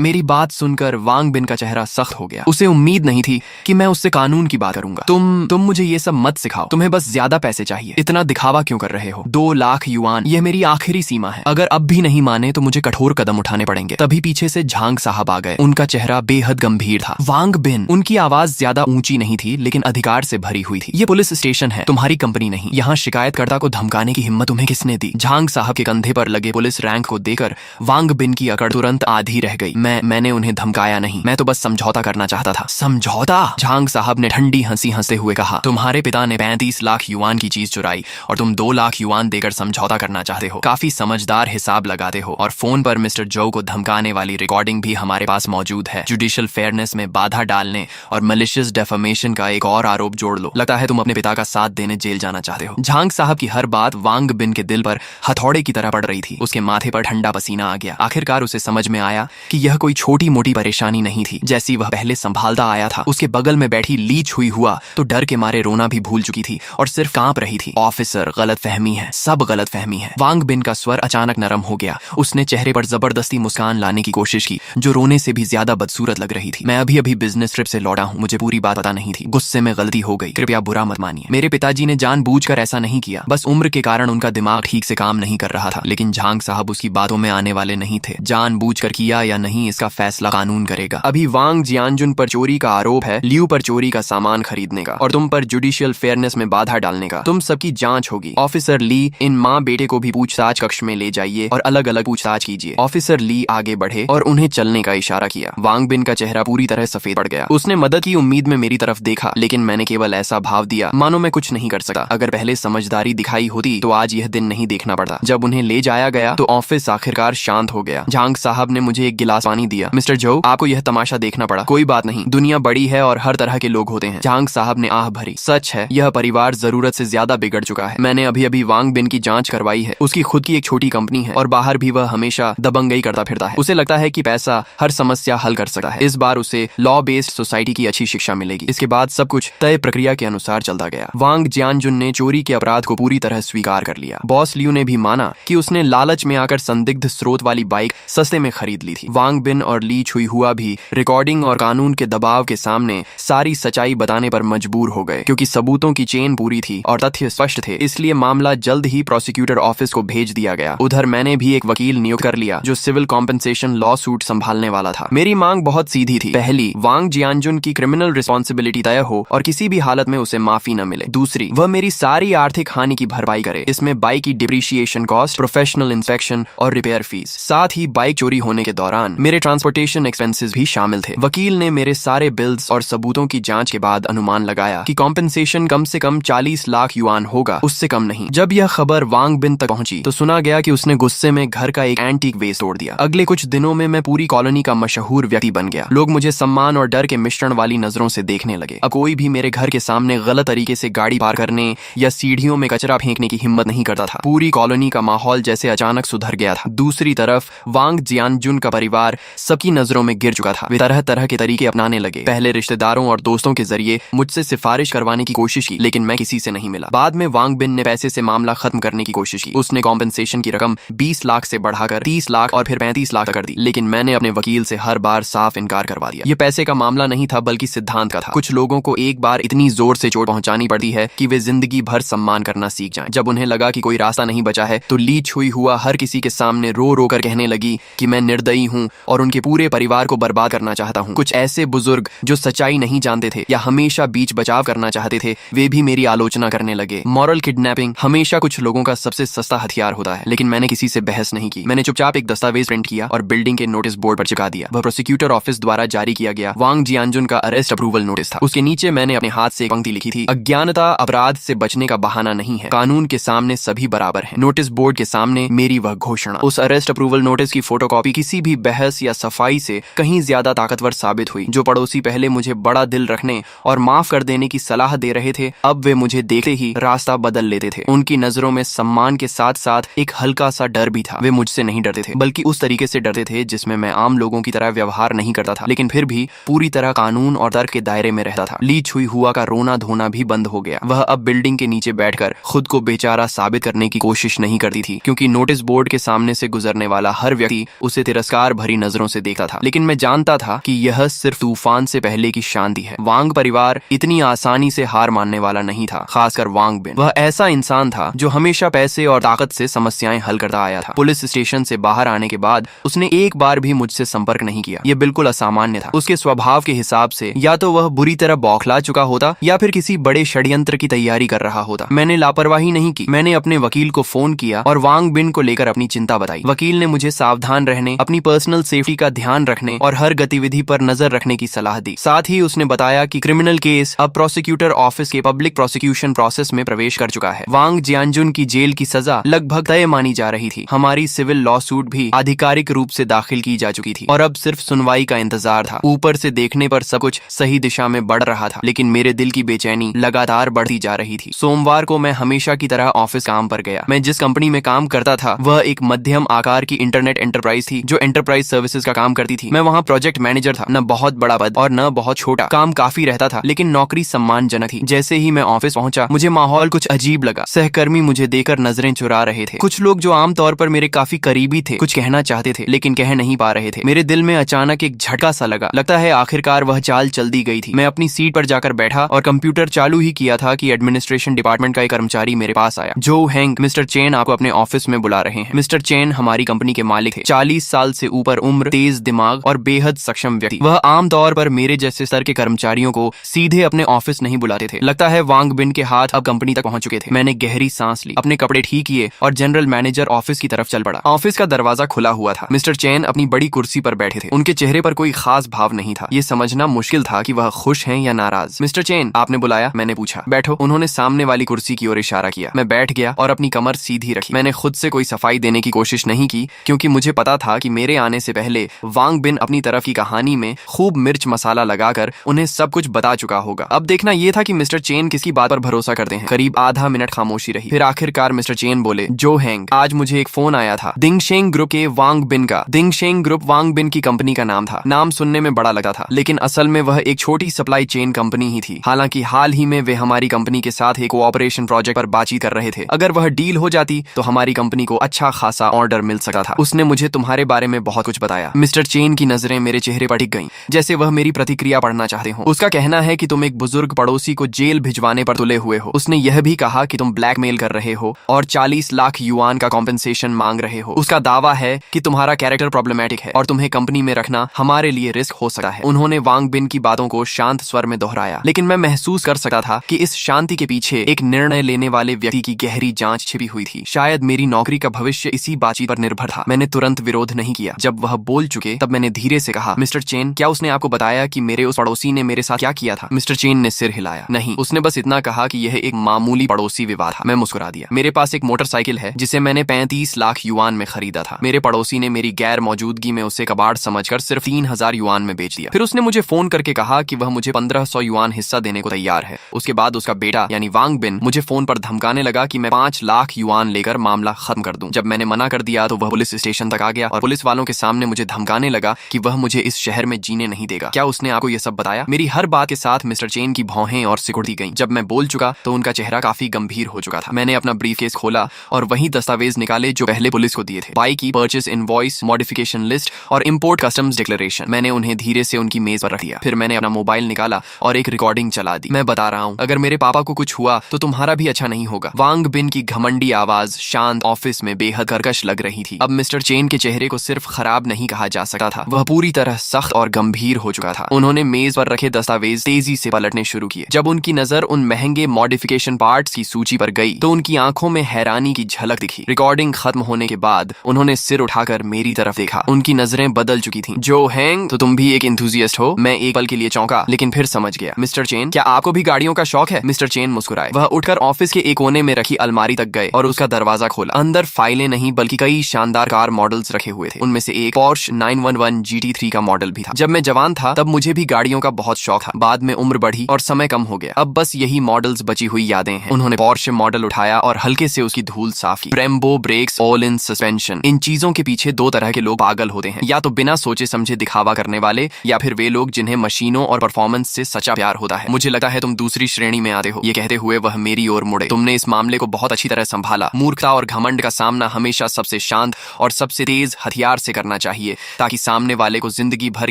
मेरी बात सुनकर वांग बिन का चेहरा सख्त हो गया। उसे उम्मीद नहीं थी कि मैं उससे कानून की बात करूंगा। तुम मुझे ये सब मत सिखाओ। तुम्हें बस ज्यादा पैसे चाहिए। इतना दिखावा क्यों कर रहे हो? 2 लाख युआन, यह मेरी आखिरी सीमा है। अगर अब भी नहीं माने तो मुझे कठोर कदम उठाने पड़ेंगे। तभी पीछे से झांग साहब आ गए। उनका चेहरा बेहद गंभीर था। वांग बिन, उनकी आवाज ज्यादा ऊंची नहीं थी लेकिन अधिकार से भरी हुई थी। ये पुलिस स्टेशन है, तुम्हारी कंपनी नहीं। यहाँ शिकायतकर्ता को धमकाने की हिम्मत तुम्हें किसने दी? झांग साहब के कंधे पर लगे पुलिस रैंक को देकर वांग बिन की अकड़ तुरंत आधी रह गई। मैंने उन्हें धमकाया नहीं, मैं तो बस समझौता करना चाहता था। समझौता? झांग साहब ने ठंडी हंसी हंसते हुए कहा, तुम्हारे पिता ने 35 लाख युआन की चीज चुराई और तुम 2 लाख युआन देकर समझौता करना चाहते हो। काफी समझदार हिसाब लगाते हो। और फोन पर मिस्टर जो को धमकाने वाली रिकॉर्डिंग भी हमारे पास मौजूद है। जुडिशियल फेयरनेस में बाधा डालने और मलिशियस डेफेमेशन का एक और आरोप जोड़ लो। लगता है तुम अपने पिता का साथ देने जेल जाना चाहते हो। झांग साहब की हर बात वांग बिन के दिल पर हथौड़े की तरह पड़ रही थी। उसके माथे पर ठंडा पसीना आ गया। आखिरकार उसे समझ में आया कि यह कोई छोटी मोटी परेशानी नहीं थी जैसी वह पहले संभालता आया था। उसके बगल में बैठी ली छुई हुआ तो डर के मारे रोना भी भूल चुकी थी और सिर्फ कांप रही थी। ऑफिसर, गलतफहमी है, सब गलतफहमी है। वांग बिन का स्वर अचानक नरम हो गया। उसने चेहरे पर जबरदस्ती मुस्कान लाने की कोशिश की जो रोने से भी ज्यादा बदसूरत लग रही थी। मैं अभी बिजनेस ट्रिप से लौटा हूँ, मुझे पूरी बात पता नहीं थी। गुस्से में गलती हो गई, कृपया बुरा मत मानिए। मेरे पिताजी ने जानबूझकर ऐसा नहीं किया, बस उम्र के कारण उनका दिमाग ठीक से काम नहीं कर रहा था। लेकिन झांग साहब उसकी बातों में आने वाले नहीं थे। जानबूझकर किया या नहीं इसका फैसला कानून करेगा। अभी वांग जियानजुन पर चोरी का आरोप है, लियू पर चोरी का सामान खरीदने का और तुम पर जुडिशियल फेयरनेस में बाधा डालने का। तुम सबकी जांच होगी। ऑफिसर ली, इन माँ बेटे को भी पूछताछ कक्ष में ले जाइए और अलग अलग पूछताछ कीजिए। ऑफिसर ली आगे बढ़े और उन्हें चलने का इशारा किया। वांग बिन का चेहरा पूरी तरह सफेद पड़ गया। उसने मदद की उम्मीद में मेरी तरफ देखा लेकिन मैंने केवल ऐसा भाव दिया मानो मैं कुछ नहीं कर सकता। अगर पहले समझदारी दिखाई होती तो आज यह दिन नहीं देखना पड़ता। जब उन्हें ले जाया गया तो ऑफिस आखिरकार शांत हो गया। झांग साहब ने मुझे एक गिलास पानी दिया। मिस्टर जो, आपको यह तमाशा देखना पड़ा। कोई बात नहीं, दुनिया बड़ी है और हर तरह के लोग होते हैं। झांग साहब ने आह भरी। सच है, यह परिवार जरूरत से ज्यादा बिगड़ चुका है। मैंने अभी वांग बिन की जांच करवाई है। उसकी खुद की एक छोटी कंपनी है और बाहर भी वह हमेशा दबंगई करता फिरता है। उसे लगता है कि पैसा हर समस्या हल कर सकता है। इस बार उसे लॉ बेस्ड सोसाइटी की अच्छी शिक्षा मिलेगी। इसके बाद सब कुछ तय प्रक्रिया के अनुसार चलता गया। वांग जियानजुन ने चोरी के अपराध को पूरी तरह स्वीकार कर लिया। बॉस लियू ने भी माना कि उसने लालच में आकर संदिग्ध स्रोत वाली बाइक सस्ते में खरीद ली थी। वांग बिन और ली छुई हुआ भी रिकॉर्डिंग और कानून के दबाव के सामने सारी सच्चाई बताने पर मजबूर हो गए। क्योंकि सबूतों की चेन पूरी थी और तथ्य स्पष्ट थे, इसलिए मामला जल्द ही प्रोसिक्यूटर ऑफिस को भेज दिया गया। उधर मैंने भी एक वकील नियुक्त कर लिया जो सिविल कॉम्पेंसेशन लॉ सूट संभालने वाला था। मेरी मांग बहुत सीधी थी। पहली, वांग जियानजुन की क्रिमिनल रिस्पॉन्सिबिलिटी तय हो और किसी भी हालत में उसे माफी न मिले। दूसरी, वह मेरी सारी आर्थिक हानि की भरपाई करे। इसमें बाइक की डिप्रिशिएशन कॉस्ट, प्रोफेशनल इंस्पेक्शन और रिपेयर फीस, साथ ही बाइक चोरी होने के दौरान मेरे ट्रांसपोर्टेशन एक्सपेंसेस भी शामिल थे। वकील ने मेरे सारे बिल्स और सबूतों की जांच के बाद अनुमान लगाया कि कॉम्पेंसेशन कम से कम 40 लाख युआन होगा, उससे कम नहीं। जब यह खबर वांग बिन तक पहुंची तो सुना गया कि उसने गुस्से में घर का एक एंटीक वेस तोड़ दिया। अगले कुछ दिनों में मैं पूरी कॉलोनी का मशहूर व्यक्ति बन गया। लोग मुझे सम्मान और डर के मिश्रण वाली नजरों से देखने लगे। अब कोई भी मेरे घर के सामने गलत तरीके से गाड़ी पार करने या सीढ़ियों में कचरा फेंकने की हिम्मत नहीं करता था। पूरी कॉलोनी का माहौल जैसे अचानक सुधर गया था। दूसरी तरफ वांग जियानजुन का परिवार सबकी नजरों में गिर चुका था। वे तरह तरह के तरीके अपनाने लगे। पहले रिश्तेदारों और दोस्तों के जरिए मुझसे सिफारिश करवाने की कोशिश की लेकिन मैं किसी से नहीं मिला। बाद में वांग बिन ने पैसे से मामला खत्म करने की कोशिश की। उसने कॉम्पेंसेशन की रकम 20 लाख से बढ़ाकर 30 लाख और फिर 35 लाख तक कर दी। लेकिन मैंने अपने वकील से हर बार साफ इनकार करवा दिया। ये पैसे का मामला नहीं था बल्कि सिद्धांत का था। कुछ लोगों को एक बार इतनी जोर से चोट पहुंचानी पड़ती है कि वे जिंदगी भर सम्मान करना सीख जाएं। जब उन्हें लगा कि कोई रास्ता नहीं बचा है तो ली छुई हुआ हर किसी के सामने रो रो कर कहने लगी कि मैं निर्दयी हूँ और उनके पूरे परिवार को बर्बाद करना चाहता हूँ। कुछ ऐसे बुजुर्ग जो सच्चाई नहीं जानते थे या हमेशा बीच बचाव करना चाहते थे, वे भी मेरी आलोचना करने लगे। मॉरल किडनैपिंग हमेशा कुछ लोगों का सबसे सस्ता हथियार होता है, लेकिन मैंने किसी से बहस नहीं की। मैंने चुपचाप एक दस्तावेज प्रिंट किया और बिल्डिंग के नोटिस बोर्ड पर चिपका दिया। वह प्रोसिक्यूटर ऑफिस द्वारा जारी किया गया वांग जियानजुन का अरेस्ट अप्रूवल नोटिस था। उसके नीचे मैंने अपने हाथ से एक पंक्ति लिखी थी, अज्ञानता अपराध से बचने का बहाना नहीं है, कानून के सामने सभी बराबर हैं। नोटिस बोर्ड के सामने मेरी वह घोषणा। उस अरेस्ट अप्रूवल नोटिस की फोटोकॉपी किसी भी बहस या सफाई से कहीं ज्यादा ताकतवर साबित हुई। जो पड़ोसी पहले मुझे बड़ा दिल रखने और माफ कर देने की सलाह दे रहे थे, अब वे मुझे देखते ही रास्ता बदल लेते थे। उनकी नजरों में सम्मान के साथ साथ एक हल्का सा डर भी था। वे मुझसे नहीं डरते थे बल्कि उस तरीके से डरते थे जिसमें मैं आम लोगों की तरह व्यवहार नहीं करता था, लेकिन फिर भी पूरी तरह कानून और तर्क के दायरे में रहता था। ली छुई हुआ का रोना धोना भी बंद हो गया। वह अब बिल्डिंग के नीचे बैठकर खुद को बेचारा साबित करने की कोशिश खुश नहीं करती थी, क्योंकि नोटिस बोर्ड के सामने से गुजरने वाला हर व्यक्ति उसे तिरस्कार भरी नजरों से देखता था। लेकिन मैं जानता था कि यह सिर्फ तूफान से पहले की शांति है। वांग परिवार इतनी आसानी से हार मानने वाला नहीं था, खासकर वांग बिन। वह ऐसा इंसान था जो हमेशा पैसे और ताकत से समस्याएं हल करता आया था। पुलिस स्टेशन से बाहर आने के बाद उसने एक बार भी मुझसे संपर्क नहीं किया। यह बिल्कुल असामान्य था। उसके स्वभाव के हिसाब से या तो वह बुरी तरह बौखला चुका होता या फिर किसी बड़े षड्यंत्र की तैयारी कर रहा होता। मैंने लापरवाही नहीं की। मैंने अपने वकील को फोन किया और वांग बिन को लेकर अपनी चिंता बताई। वकील ने मुझे सावधान रहने, अपनी पर्सनल सेफ्टी का ध्यान रखने और हर गतिविधि पर नजर रखने की सलाह दी। साथ ही उसने बताया कि क्रिमिनल केस अब प्रोसिक्यूटर ऑफिस के पब्लिक प्रोसिक्यूशन प्रोसेस में प्रवेश कर चुका है। वांग जियानजुन की जेल की सजा लगभग तय मानी जा रही थी। हमारी सिविल लॉ सूट भी आधिकारिक रूप से दाखिल की जा चुकी थी और अब सिर्फ सुनवाई का इंतजार था। ऊपर से देखने पर सब कुछ सही दिशा में बढ़ रहा था, लेकिन मेरे दिल की बेचैनी लगातार बढ़ती जा रही थी। सोमवार को मैं हमेशा की तरह ऑफिस काम पर गया। मैं जिस कंपनी में काम करता था वह एक मध्यम आकार की इंटरनेट एंटरप्राइज थी जो एंटरप्राइज सर्विसेज का काम करती थी। मैं वहाँ प्रोजेक्ट मैनेजर था। न बहुत बड़ा पद और न बहुत छोटा। काम काफी रहता था, लेकिन नौकरी सम्मानजनक थी। जैसे ही मैं ऑफिस पहुंचा मुझे माहौल कुछ अजीब लगा। सहकर्मी मुझे देकर नजरें चुरा रहे थे। कुछ लोग जो आमतौर पर मेरे काफी करीबी थे कुछ कहना चाहते थे, लेकिन कह नहीं पा रहे थे। मेरे दिल में अचानक एक झटका सा लगा। लगता है आखिरकार वह चाल चल दी गई थी। मैं अपनी सीट पर जाकर बैठा और कंप्यूटर चालू ही किया था कि एडमिनिस्ट्रेशन डिपार्टमेंट का एक कर्मचारी मेरे पास आया। जो हैंग, मिस्टर चेन आपको अपने ऑफिस में बुला रहे हैं। मिस्टर चेन हमारी कंपनी के मालिक थे। 40 साल से ऊपर उम्र, तेज दिमाग और बेहद सक्षम व्यक्ति। वह आमतौर पर मेरे जैसे स्तर के कर्मचारियों को सीधे अपने ऑफिस नहीं बुलाते थे। लगता है वांग बिन के हाथ अब कंपनी तक पहुंच चुके थे। मैंने गहरी सांस ली, अपने कपड़े ठीक किए और जनरल मैनेजर ऑफिस की तरफ चल पड़ा। ऑफिस का दरवाजा खुला हुआ था। मिस्टर चेन अपनी बड़ी कुर्सी पर बैठे थे। उनके चेहरे पर कोई खास भाव नहीं था। ये समझना मुश्किल था कि वह खुश हैं या नाराज। मिस्टर चेन, आपने बुलाया? मैंने पूछा। बैठो। उन्होंने सामने वाली कुर्सी की ओर इशारा किया। मैं बैठ गया और अपनी कमर सीधी रखी। मैंने खुद से कोई सफाई देने की कोशिश नहीं की, क्योंकि मुझे पता था कि मेरे आने से पहले वांग बिन अपनी तरफ की कहानी में खूब मिर्च मसाला लगाकर उन्हें सब कुछ बता चुका होगा। अब देखना यह था कि मिस्टर चेन किसकी बात पर भरोसा करते हैं। करीब आधा मिनट खामोशी रही। फिर आखिरकार मिस्टर चेन बोले, जो हैंग, आज मुझे एक फोन आया था दिंगशेंग ग्रुप के वांग बिन का। दिंगशेंग ग्रुप वांग बिन की कंपनी का नाम था। नाम सुनने में बड़ा लगता था, लेकिन असल में वह एक छोटी सप्लाई चेन कंपनी ही थी। हालांकि हाल ही में वे हमारी कंपनी के साथ एक कोऑपरेशन प्रोजेक्ट पर बातचीत कर रहे थे। अगर वह डील हो जाती तो हमारी कंपनी को अच्छा खासा ऑर्डर मिल सकता था। उसने मुझे तुम्हारे बारे में बहुत कुछ बताया। मिस्टर चेन की नजरें मेरे चेहरे पर टिक गईं, जैसे वह मेरी प्रतिक्रिया पढ़ना चाहते हो। उसका कहना है कि तुम एक बुजुर्ग पड़ोसी को जेल भिजवाने पर तुले हुए हो। उसने यह भी कहा कि तुम ब्लैकमेल कर रहे हो और 40 लाख युआन का कॉम्पेंसेशन मांग रहे हो। उसका दावा है कि तुम्हारा कैरेक्टर प्रॉब्लमैटिक है और तुम्हें कंपनी में रखना हमारे लिए रिस्क हो सकता है। उन्होंने वांग बिन की बातों को शांत स्वर में दोहराया, लेकिन मैं महसूस कर सकता था कि इस शांति के पीछे एक निर्णय लेने वाले व्यक्ति की गहरी जांच छिपी हुई थी। शायद मेरी नौकरी का भविष्य इसी बातचीत पर निर्भर था। मैंने तुरंत विरोध नहीं किया। जब वह बोल चुके तब मैंने धीरे से कहा, मिस्टर चेन, क्या उसने आपको बताया कि मेरे उस पड़ोसी ने मेरे साथ क्या किया था? मिस्टर चेन ने सिर हिलाया। नहीं, उसने बस इतना कहा कि यह एक मामूली पड़ोसी विवाद था। मैं मुस्कुरा दिया। मेरे पास एक मोटरसाइकिल है जिसे मैंने 35 लाख युआन में खरीदा था। मेरे पड़ोसी ने मेरी गैर मौजूदगी में उसे कबाड़ समझकर सिर्फ 3000 युआन में बेच दिया। फिर उसने मुझे फोन करके कहा कि वह मुझे 1500 युआन हिस्सा देने को तैयार है। उसके बाद उसका बेटा यानी वांग बिन मुझे फोन पर धमकाने लगा कि मैं 5 लाख युआन लेकर मामला खत्म कर दूं। जब मैंने मना कर दिया तो वह पुलिस स्टेशन तक आ गया और पुलिस वालों के सामने मुझे धमकाने लगा कि वह मुझे इस शहर में जीने नहीं देगा। क्या उसने आपको यह सब बताया? मेरी हर बात के साथ मिस्टर चेन की भौहें और सिकुड़ती गईं। जब मैं बोल चुका तो उनका चेहरा काफी गंभीर हो चुका था। मैंने अपना ब्रीफकेस खोला और वही दस्तावेज निकाले जो पहले पुलिस को दिए थे। बाइक की परचेस इनवॉइस, मॉडिफिकेशन लिस्ट और इंपोर्ट कस्टम्स डिक्लेरेशन। मैंने उन्हें धीरे से उनकी मेज पर रख दिया। फिर मैंने अपना मोबाइल निकाला और एक रिकॉर्डिंग चला दी। मैं बता रहा हूँ, अगर मेरे पापा को कुछ हुआ तो तुम्हारा भी अच्छा नहीं होगा। वांग बिन की घमंडी आवाज शांत ऑफिस में बेहद कर्कश लग रही थी। अब मिस्टर चेन के चेहरे को सिर्फ खराब नहीं कहा जा सकता था, वह पूरी तरह सख्त और गंभीर हो चुका था। उन्होंने मेज पर रखे दस्तावेज तेजी से पलटने शुरू किए। जब उनकी नजर उन महंगे मॉडिफिकेशन पार्ट्स की सूची पर गई तो उनकी आंखों में हैरानी की झलक दिखी। रिकॉर्डिंग खत्म होने के बाद उन्होंने सिर उठाकर मेरी तरफ देखा। उनकी नजरें बदल चुकी थीं। जो हैंग, तो तुम भी एक एंथुसियास्ट हो? मैं एक पल के लिए चौंका, लेकिन फिर समझ गया। मिस्टर चेन, क्या आपको भी गाड़ियों का शौक है? मिस्टर चेन मुस्कुराए। वह उठकर ऑफिस के एक कोने में रखी अलमारी तक गए और उसका दरवाजा खोला। अंदर फाइलें नहीं बल्कि कई शानदार कार मॉडल्स रखे हुए थे। उनमें से एक पोर्श 911 GT3 का मॉडल भी था। जब मैं जवान था तब मुझे भी गाड़ियों का बहुत शौक था। बाद में उम्र बढ़ी और समय कम हो गया। अब बस यही मॉडल्स बची हुई यादें हैं। उन्होंने पोर्श मॉडल उठाया और हल्के से उसकी धूल साफ की। Brembo brakes, all in suspension, इन चीजों के पीछे दो तरह के लोग पागल होते हैं, या तो बिना सोचे समझे दिखावा करने वाले, या फिर वे लोग जिन्हें मशीनों और परफॉर्मेंस से सच्चा प्यार होता है। मुझे लगता है तुम दूसरी श्रेणी में आते हो। ये कहते हुए वह मेरी ओर मुड़े। तुमने इस मामले को बहुत अच्छी तरह संभाला मूर्खता मूर्खता और घमंड का सामना हमेशा सबसे शांत और सबसे तेज हथियार से करना चाहिए, ताकि सामने वाले को जिंदगी भर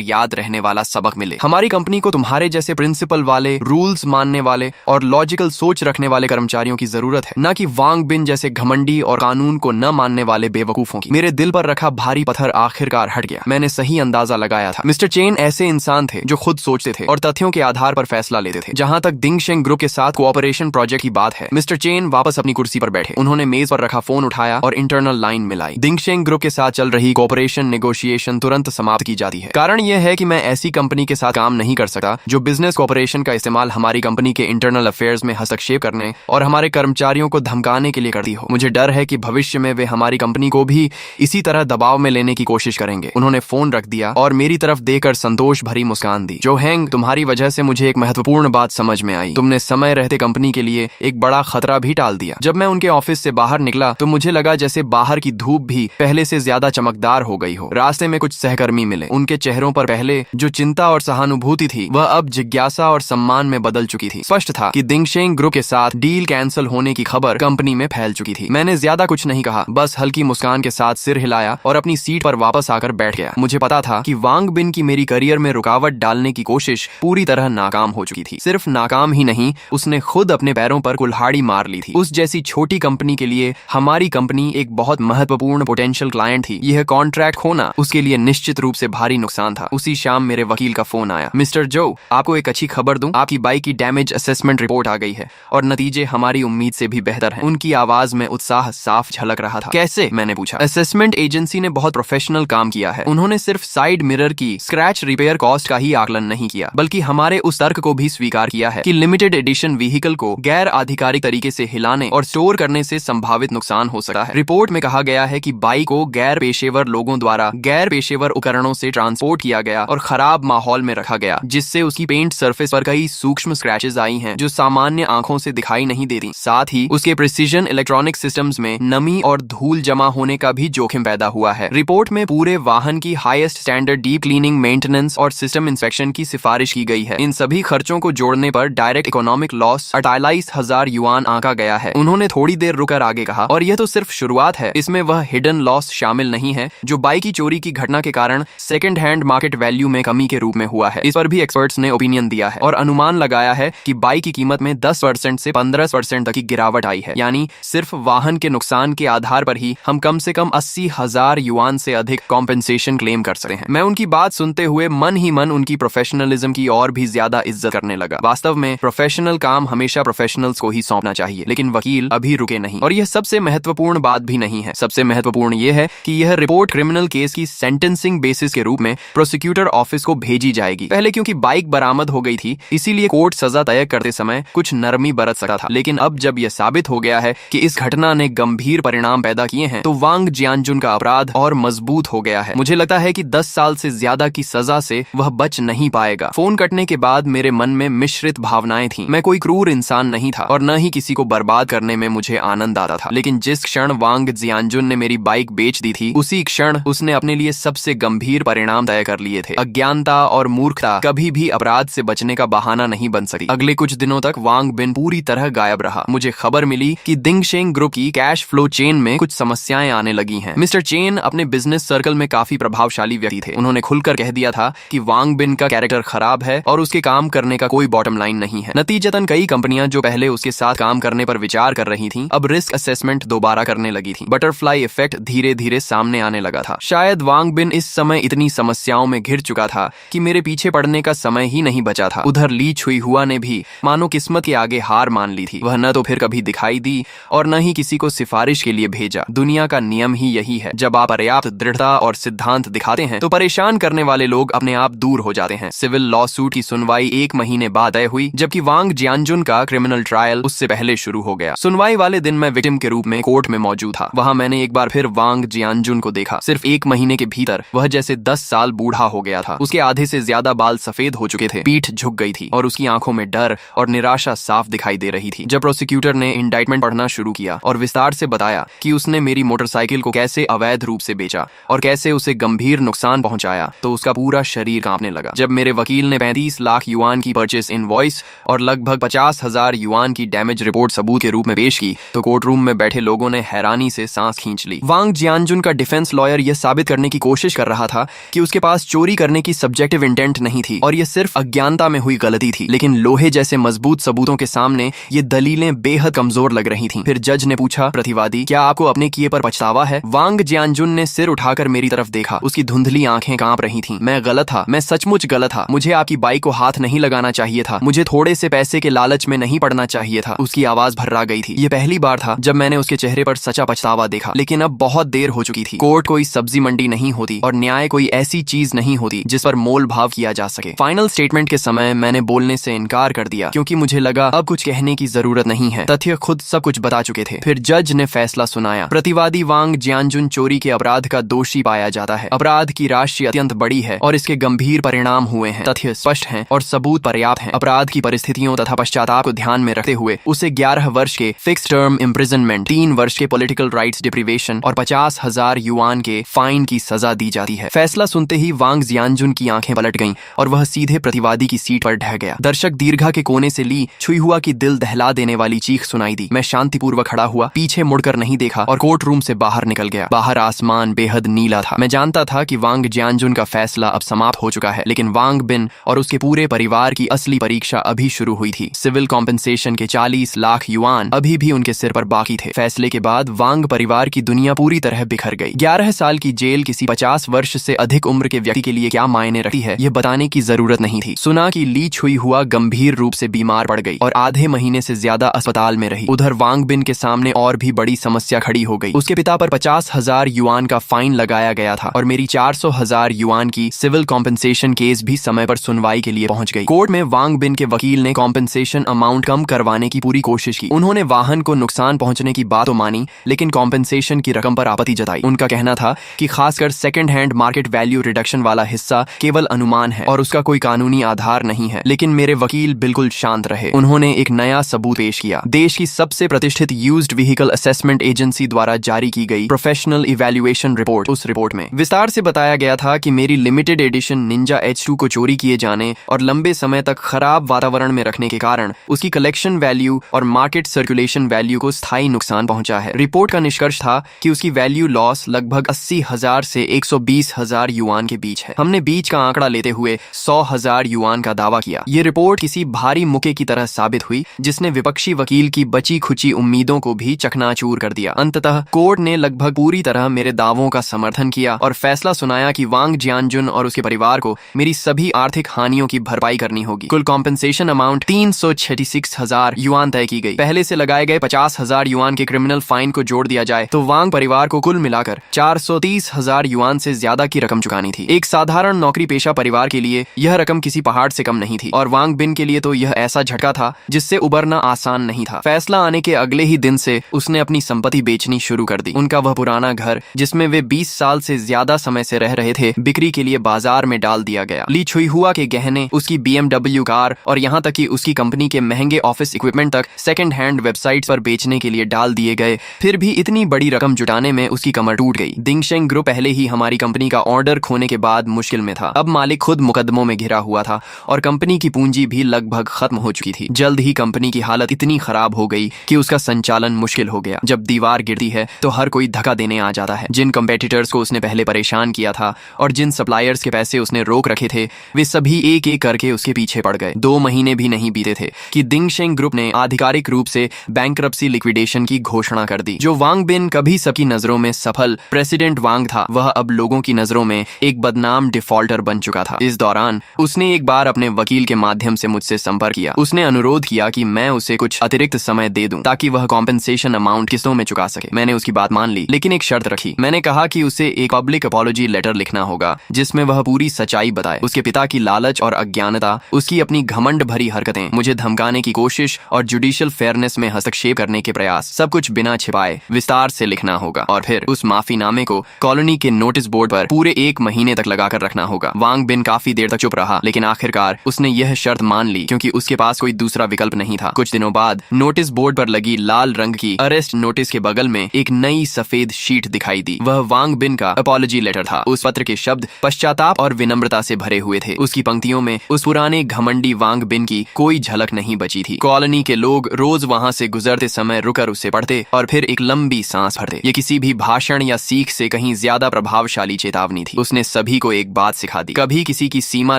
याद रहने वाला सबक मिले। हमारी कंपनी को तुम्हारे जैसे प्रिंसिपल वाले, रूल्स मानने वाले और लॉजिकल सोच रखने वाले कर्मचारियों की जरूरत है, न कि वांग बिन जैसे घमंडी और कानून को न मानने वाले बेवकूफों की। मेरे दिल पर रखा भारी पत्थर आखिरकार हट गया। मैंने सही अंदाजा लगाया था। मिस्टर चेन ऐसे इंसान थे जो खुद सोचते थे और तथ्यों के आधार पर फैसला लेते थे। जहां तक दिंगशेंग ग्रुप के साथ कोऑपरेशन प्रोजेक्ट की बात है, मिस्टर चेन वापस अपनी कुर्सी पर बैठे। उन्होंने मेज पर रखा फोन उठाया और इंटरनल लाइन मिलाई। दिंगशेंग ग्रुप के साथ चल रही कोऑपरेशन नेगोशिएशन तुरंत समाप्त की जाती है। कारण यह है कि मैं ऐसी कंपनी के साथ काम नहीं कर सकता जो बिजनेस कोऑपरेशन का इस्तेमाल हमारी कंपनी के इंटरनल अफेयर्स में हस्तक्षेप करने और हमारे कर्मचारियों को धमकाने के लिए करती हो। मुझे डर है कि भविष्य में वे हमारी कंपनी को भी इसी तरह दबाव में लेने की कोशिश करेंगे। उन्होंने फोन रख दिया और मेरी तरफ देखकर संतोष भरी मुस्कान दी। जो हैंग, तुम्हारी वजह से मुझे एक महत्वपूर्ण बात समझ में आई। तुमने समय रहते कंपनी के लिए एक बड़ा खतरा भी टाल दिया। जब मैं उनके ऑफिस से बाहर निकला तो मुझे लगा जैसे बाहर की धूप भी पहले से ज्यादा चमकदार हो गई हो। रास्ते में कुछ सहकर्मी मिले। उनके चेहरों पर पहले जो चिंता और सहानुभूति थी वह अब जिज्ञासा और सम्मान में बदल चुकी थी। स्पष्ट था कि दिंगशेंग ग्रुप के साथ डील कैंसिल होने की खबर कंपनी में फैल चुकी थी। मैंने ज्यादा कुछ नहीं कहा, बस हल्की मुस्कान के साथ सिर हिलाया और अपनी सीट पर वापस आकर बैठ गया। मुझे पता था कि वांग बिन की मेरी करियर में रुकावट डालने की कोशिश पूरी तरह नाकाम हो चुकी थी। सिर्फ नाकाम ही नहीं, उसने खुद अपने पैरों पर कुल्हाड़ी मार ली थी। उस जैसी छोटी कंपनी के लिए हमारी कंपनी एक बहुत महत्वपूर्ण पोटेंशियल क्लाइंट थी। यह कॉन्ट्रैक्ट खोना उसके लिए निश्चित रूप से भारी नुकसान था। उसी शाम मेरे वकील का फोन आया। मिस्टर जो, आपको एक अच्छी खबर दूं, आपकी बाइक की डैमेज असेसमेंट रिपोर्ट आ गई है और नतीजे हमारी उम्मीद से भी बेहतर हैं। उनकी आवाज में उत्साह साफ झलक रहा था। कैसे? मैंने पूछा। असेसमेंट एजेंसी ने बहुत प्रोफेशनल काम किया है। उन्होंने सिर्फ साइड मिरर की स्क्रैच रिपेयर कॉस्ट का ही आकलन नहीं किया, बल्कि हमारे उस तर्क को भी स्वीकार किया है कि लिमिटेड एडिशन व्हीकल को गैर आधिकारिक तरीके से हिलाने और स्टोर करने से संभावित नुकसान हो सकता है। रिपोर्ट में कहा गया है कि बाइक को गैर पेशेवर लोगों द्वारा गैर पेशेवर उपकरणों से ट्रांसपोर्ट किया गया और खराब माहौल में रखा गया, जिससे उसकी पेंट सरफेस पर कई सूक्ष्म स्क्रैचेस आई हैं जो सामान्य आंखों से दिखाई नहीं देती। साथ ही उसके प्रिसीजन इलेक्ट्रॉनिक सिस्टम्स में नमी और धूल जमा होने का भी जोखिम पैदा हुआ है। रिपोर्ट में पूरे वाहन की highest standard deep cleaning, maintenance और सिस्टम इंस्पेक्शन की सिफारिश की गई है। इन सभी खर्चों को जोड़ने पर डायरेक्ट इकोनॉमिक लॉस 48,000 युआन आंका गया है। उन्होंने थोड़ी देर रुकर आगे कहा, और यह तो सिर्फ शुरुआत है, इसमें वह हिडन लॉस शामिल नहीं है जो बाइक की चोरी की घटना के कारण सेकंड हैंड मार्केट वैल्यू में कमी के रूप में हुआ है। इस पर भी एक्सपर्ट्स ने ओपिनियन दिया है और अनुमान लगाया है कि बाइक की कीमत में 10% से 15% तक की गिरावट आई है। यानी सिर्फ वाहन के नुकसान के आधार पर ही हम कम से कम 80,000 युआन से अधिक कॉम्पेंसेशन क्लेम कर सकते हैं। मैं उनकी बात सुनते हुए मन ही मन उनकी प्रोफेशनलिज्म की और भी ज्यादा इज्जत करने लगा। वास्तव में प्रोफेशनल काम हमेशा प्रोफेशनल्स को ही सौंपना चाहिए, लेकिन वकील अभी रुके नहीं। और यह सबसे महत्वपूर्ण बात भी नहीं है। सबसे महत्वपूर्ण यह है कि यह रिपोर्ट क्रिमिनल केस की सेंटेंसिंग बेसिस के रूप में प्रोसिक्यूटर ऑफिस को भेजी जाएगी। पहले क्योंकि बाइक बरामद हो गई थी, इसीलिए कोर्ट सजा तय करते समय कुछ नरमी बरत सकता था। लेकिन अब जब यह साबित हो गया है कि इस घटना ने गंभीर परिणाम पैदा किए हैं, तो वांग जियानजुन का अपराध और मजबूत हो गया है। मुझे लगता है कि 10 साल से ज्यादा की सजा से वह बच नहीं पाएगा। फोन कटने के बाद मेरे मन में मिश्रित भावनाएं थीं। मैं कोई क्रूर इंसान नहीं था और न ही किसी को बर्बाद करने में मुझे आनंद आता था। लेकिन जिस क्षण वांग जियानजुन ने मेरी बाइक बेच दी थी, उसी क्षण उसने अपने लिए सबसे गंभीर परिणाम तय कर लिए थे। अज्ञानता और मूर्खता कभी भी अपराध से बचने का बहाना नहीं बन सकती। अगले कुछ दिनों तक वांग बिन पूरी तरह गायब रहा। मुझे खबर मिली कि दिंगशेंग ग्रुप की कैश फ्लो चेन में कुछ समस्याएं आने लगी हैं। मिस्टर चेन अपने बिजनेस सर्कल में काफी प्रभावशाली व्यक्ति थे। उन्होंने खुलकर कह दिया था कि वांग बिन का कैरेक्टर खराब है और उसके काम करने का कोई बॉटम लाइन नहीं है। नतीजतन कई कंपनियां जो पहले उसके साथ काम करने पर विचार कर रही थीं, अब रिस्क असेसमेंट दोबारा करने लगी थीं। बटरफ्लाई इफेक्ट धीरे धीरे सामने आने लगा था। शायद वांग बिन इस समय इतनी समस्याओं में घिर चुका था कि मेरे पीछे पड़ने का समय ही नहीं बचा था। उधर ली छुई हुआ ने भी मानो किस्मत के आगे हार मान ली थी। वह न तो फिर कभी दिखाई दी और न ही किसी को सिफारिश के लिए भेजा। दुनिया का नियम ही यही है, जब आप पर्याप्त दृढ़ता और सिद्धांत दिखाते हैं तो परेशान करने वाले लोग अपने आप दूर हो जाते हैं। सिविल लॉ सूट की सुनवाई 1 महीने बाद तय हुई, जबकि वांग जियानजुन का क्रिमिनल ट्रायल उससे पहले शुरू हो गया। सुनवाई वाले दिन मैं विक्टिम के रूप में कोर्ट में मौजूद था। वहां मैंने एक बार फिर वांग जियानजुन को देखा। सिर्फ 1 महीने के भीतर वह जैसे 10 साल बूढ़ा हो गया था। उसके आधे से ज्यादा बाल सफेद हो चुके थे, पीठ झुक गई थी और उसकी आंखों में डर और निराशा साफ दिखाई दे रही थी। जब प्रोसिक्यूटर ने इंडाइटमेंट पढ़ना शुरू किया और विस्तार से बताया कि उसने मेरी मोटरसाइकिल को कैसे अवैध रूप से बेचा और कैसे उसे गंभीर नुकसान पहुंचाया, तो उसका पूरा शरीर कांपने लगा। जब मेरे वकील ने 35 लाख युआन की परचेस इनवॉइस और लगभग 50,000 युआन की डैमेज रिपोर्ट सबूत के रूप में पेश की, तो कोर्ट रूम में बैठे लोगों ने हैरानी से सांस खींच ली। वांग जियानजुन का डिफेंस लॉयर यह साबित करने की कोशिश कर रहा था कि उसके पास चोरी करने की सब्जेक्टिव इंटेंट नहीं थी और यह सिर्फ अज्ञानता में हुई गलती थी, लेकिन लोहे जैसे मजबूत सबूतों के सामने ये दलीलें बेहद कमजोर लग रही थीं। फिर जज ने पूछा, प्रतिवादी, क्या आपको अपने किए पर पछतावा है? वांग जियानजुन ने सिर उठाकर मेरी तरफ देखा। उसकी धुंधली आंखें कांप रही थीं। मैं गलत था, मैं सचमुच गलत था। मुझे आपकी बाइक को हाथ नहीं लगाना चाहिए था। मुझे थोड़े से पैसे के लालच में नहीं पड़ना चाहिए था। उसकी आवाज भर्रा गई थी। यह पहली बार था जब मैंने उसके चेहरे पर सच्चा पछतावा देखा, लेकिन अब बहुत देर हो चुकी थी। कोर्ट कोई सब्जी मंडी नहीं होती और न्याय कोई ऐसी चीज नहीं होती जिस पर मोल भाव किया जा सके। फाइनल स्टेटमेंट के समय मैंने बोलने से इनकार कर दिया क्योंकि मुझे लगा अब कुछ कहने की जरूरत नहीं है। तथ्य खुद सब कुछ बता चुके थे। फिर जज ने फैसला सुनाया। प्रतिवादी वांग जियानजुन चोरी के अपराध का दोषी पाया जाता है। अपराध की राशि अत्यंत बड़ी है और इसके गंभीर परिणाम हुए हैं। तथ्य स्पष्ट हैं और सबूत पर्याप्त हैं। अपराध की परिस्थितियों तथा पश्चाताप को ध्यान में रखते हुए उसे 11 वर्ष के फिक्स टर्म इम्प्रिजनमेंट, 3 वर्ष के पॉलिटिकल राइट्स डिप्रीवेशन और 50,000 युआन के फाइन की सजा दी जाती है। फैसला सुनते ही वांग जियानजुन की आंखें पलट गईं और वह सीधे प्रतिवादी की सीट पर ढह गया। दर्शक दीर्घा के कोने से ली छुई हुआ की दिल दहला देने वाली चीख सुनाई दी। मैं शांतिपूर्वक खड़ा हुआ, पीछे मुड़कर नहीं देखा और कोर्ट रूम से बाहर निकल गया। बाहर आसमान बेहद नीला था। मैं जानता था कि वांग जियानजुन का फैसला अब समाप्त हो चुका है, लेकिन वांग बिन और उसके पूरे परिवार की असली परीक्षा अभी शुरू हुई थी। सिविल कॉम्पेंसेशन के 40 लाख युआन अभी भी उनके सिर पर बाकी थे। फैसले के बाद वांग परिवार की दुनिया पूरी तरह बिखर गई। 11 साल की जेल किसी 50 वर्ष से अधिक उम्र के व्यक्ति के लिए क्या मायने रखती है, यह बताने की जरूरत नहीं थी। सुना कि ली छुई हुआ गंभीर रूप से बीमार पड़ गई और आधे महीने से ज्यादा अस्पताल में रही। उधर वांग बिन के सामने और भी बड़ी समस्या खड़ी हो गई। उसके पिता पर 50,000 युआन का फाइन लगाया गया था और मेरी 400,000 युआन की सिविल कॉम्पेंसेशन केस भी समय पर सुनवाई के लिए पहुंच गई। कोर्ट में वांग बिन के वकील ने कॉम्पेंसेशन अमाउंट कम करवाने की पूरी कोशिश की। उन्होंने वाहन को नुकसान पहुंचने की बात तो मानी, लेकिन कॉम्पेंसेशन की रकम पर आपत्ति जताई। उनका कहना था कि खासकर second hand market value reduction वाला हिस्सा केवल अनुमान है और उसका कोई कानूनी आधार नहीं है। लेकिन मेरे वकील बिल्कुल शांत रहे। उन्होंने एक नया सबूत पेश किया। देश की सबसे प्रतिष्ठित यूज्ड व्हीकल असेसमेंट एजेंसी द्वारा जारी की गई प्रोफेशनल इवैल्यूएशन रिपोर्ट। उस रिपोर्ट में विस्तार से बताया गया था कि मेरी लिमिटेड एडिशन निंजा H2 को चोरी किए जाने और लंबे समय तक खराब वातावरण में रखने के कारण उसकी कलेक्शन वैल्यू और मार्केट सर्कुलेशन वैल्यू को स्थायी नुकसान पहुंचा है। रिपोर्ट का निष्कर्ष था कि उसकी वैल्यू लॉस लगभग 80,000 से 120,000 युआन के बीच है। हमने बीच का आंकड़ा लेते हुए 100,000 युआन का दावा किया। ये रिपोर्ट किसी भारी मुक्के की तरह साबित हुई जिसने विपक्षी वकील की बची खुची उम्मीदों को भी चकनाचूर कर दिया। अंततः कोर्ट ने लगभग पूरी तरह मेरे दावों का समर्थन किया और फैसला सुनाया कि वांग जियानजुन और उसके परिवार को मेरी सभी आर्थिक हानियों की भरपाई करनी होगी। कुल कॉम्पेंसेशन अमाउंट 366,000 युआन तय की गई। पहले से लगाए गए 50,000 युआन के क्रिमिनल फाइन को जोड़ दिया जाए तो वांग परिवार को कुल मिलाकर 430,000 युआन से ज्यादा की रकम चुकानी थी। एक साधारण नौकरी पेशा परिवार के लिए यह रकम किसी पहाड़ से कम नहीं थी और वांग बिन के लिए तो यह ऐसा झटका था जिससे उबरना आसान नहीं था। फैसला आने के अगले ही दिन से उसने अपनी संपत्ति बेचनी शुरू कर दी। उनका वह पुराना घर जिसमें वे 20 साल से ज्यादा समय से रह रहे थे, बिक्री के लिए बाजार में डाल दिया गया। ली छुई हुआ के गहने, उसकी BMW कार और यहाँ तक कि उसकी कंपनी के महंगे ऑफिस इक्विपमेंट तक सेकंड हैंड वेबसाइट्स पर बेचने के लिए डाल दिए गए। फिर भी इतनी बड़ी रकम जुटाने में उसकी कमर टूट गई। दिंगशेंग ग्रुप पहले ही हमारी कंपनी का ऑर्डर खोने के बाद मुश्किल में था। अब मालिक खुद मुकदमों में घिरा हुआ था और कंपनी की पूंजी भी लगभग खत्म हो चुकी थी। जल्द ही कंपनी की हालत इतनी खराब हो गई कि उसका संचालन मुश्किल हो गया। जब दीवार गिरती है तो हर कोई धक्का देने आ जाता है। जिन कंपेटिटर्स को उसने पहले परेशान किया था और जिन सप्लायर्स के पैसे उसने रोक रखे थे, वे सभी एक एक करके उसके पीछे पड़ गए। 2 महीने भी नहीं बीते थे कि दिंगशेंग ग्रुप ने आधिकारिक रूप से बैंक्रप्सी लिक्विडेशन की घोषणा कर दी। जो वांग बिन कभी सबकी नजरों में सफल प्रेसिडेंट वांग था, वह अब लोगों की नजरों में एक बदनाम डिफॉल्टर बन चुका था। इस दौरान उसने एक बार अपने वकील के माध्यम से मुझसे संपर्क किया। उसने अनुरोध किया कि मैं उसे कुछ अतिरिक्त समय दे दूं ताकि वह कॉम्पेंसेशन अमाउंट किस्तों में चुका सके। मैंने उसकी बात मान ली, लेकिन एक शर्त रखी। मैंने कहा कि उसे एक पब्लिक अपॉलॉजी लेटर लिखना होगा जिसमें वह पूरी सच्चाई बताए। उसके पिता की लालच और अज्ञानता, उसकी अपनी घमंड भरी हरकतें, मुझे धमकाने की कोशिश और जुडिशियल फेयरनेस में हस्तक्षेप करने के प्रयास, सब कुछ बिना छिपाए विस्तार से लिखना होगा और फिर उस माफीनामे को कॉलोनी के नोटिस बोर्ड पर पूरे 1 महीने तक लगाकर रखना होगा। वांग बिन काफी देर तक चुप रहा, लेकिन आखिरकार उसने यह शर्त मान ली क्योंकि उसके पास कोई दूसरा विकल्प नहीं था। कुछ दिनों बाद नोटिस बोर्ड पर लगी लाल रंग की अरेस्ट नोटिस के बगल में एक नई सफेद शीट दिखाई दी। वह वांग बिन का अपॉलॉजी लेटर था। उस पत्र के शब्द पश्चाताप और विनम्रता से भरे हुए थे। उसकी पंक्तियों में उस पुराने घमंडी वांग बिन की कोई झलक नहीं बची थी। कॉलोनी के लोग रोज वहां से गुजरते समय रुक कर उसे पढ़ते और फिर एक लंबी सांस भरते। ये किसी भी भाषण या सीख से कहीं ज्यादा प्रभावशाली चेतावनी थी। उसने सभी को एक बात सिखा दी, कभी किसी की सीमा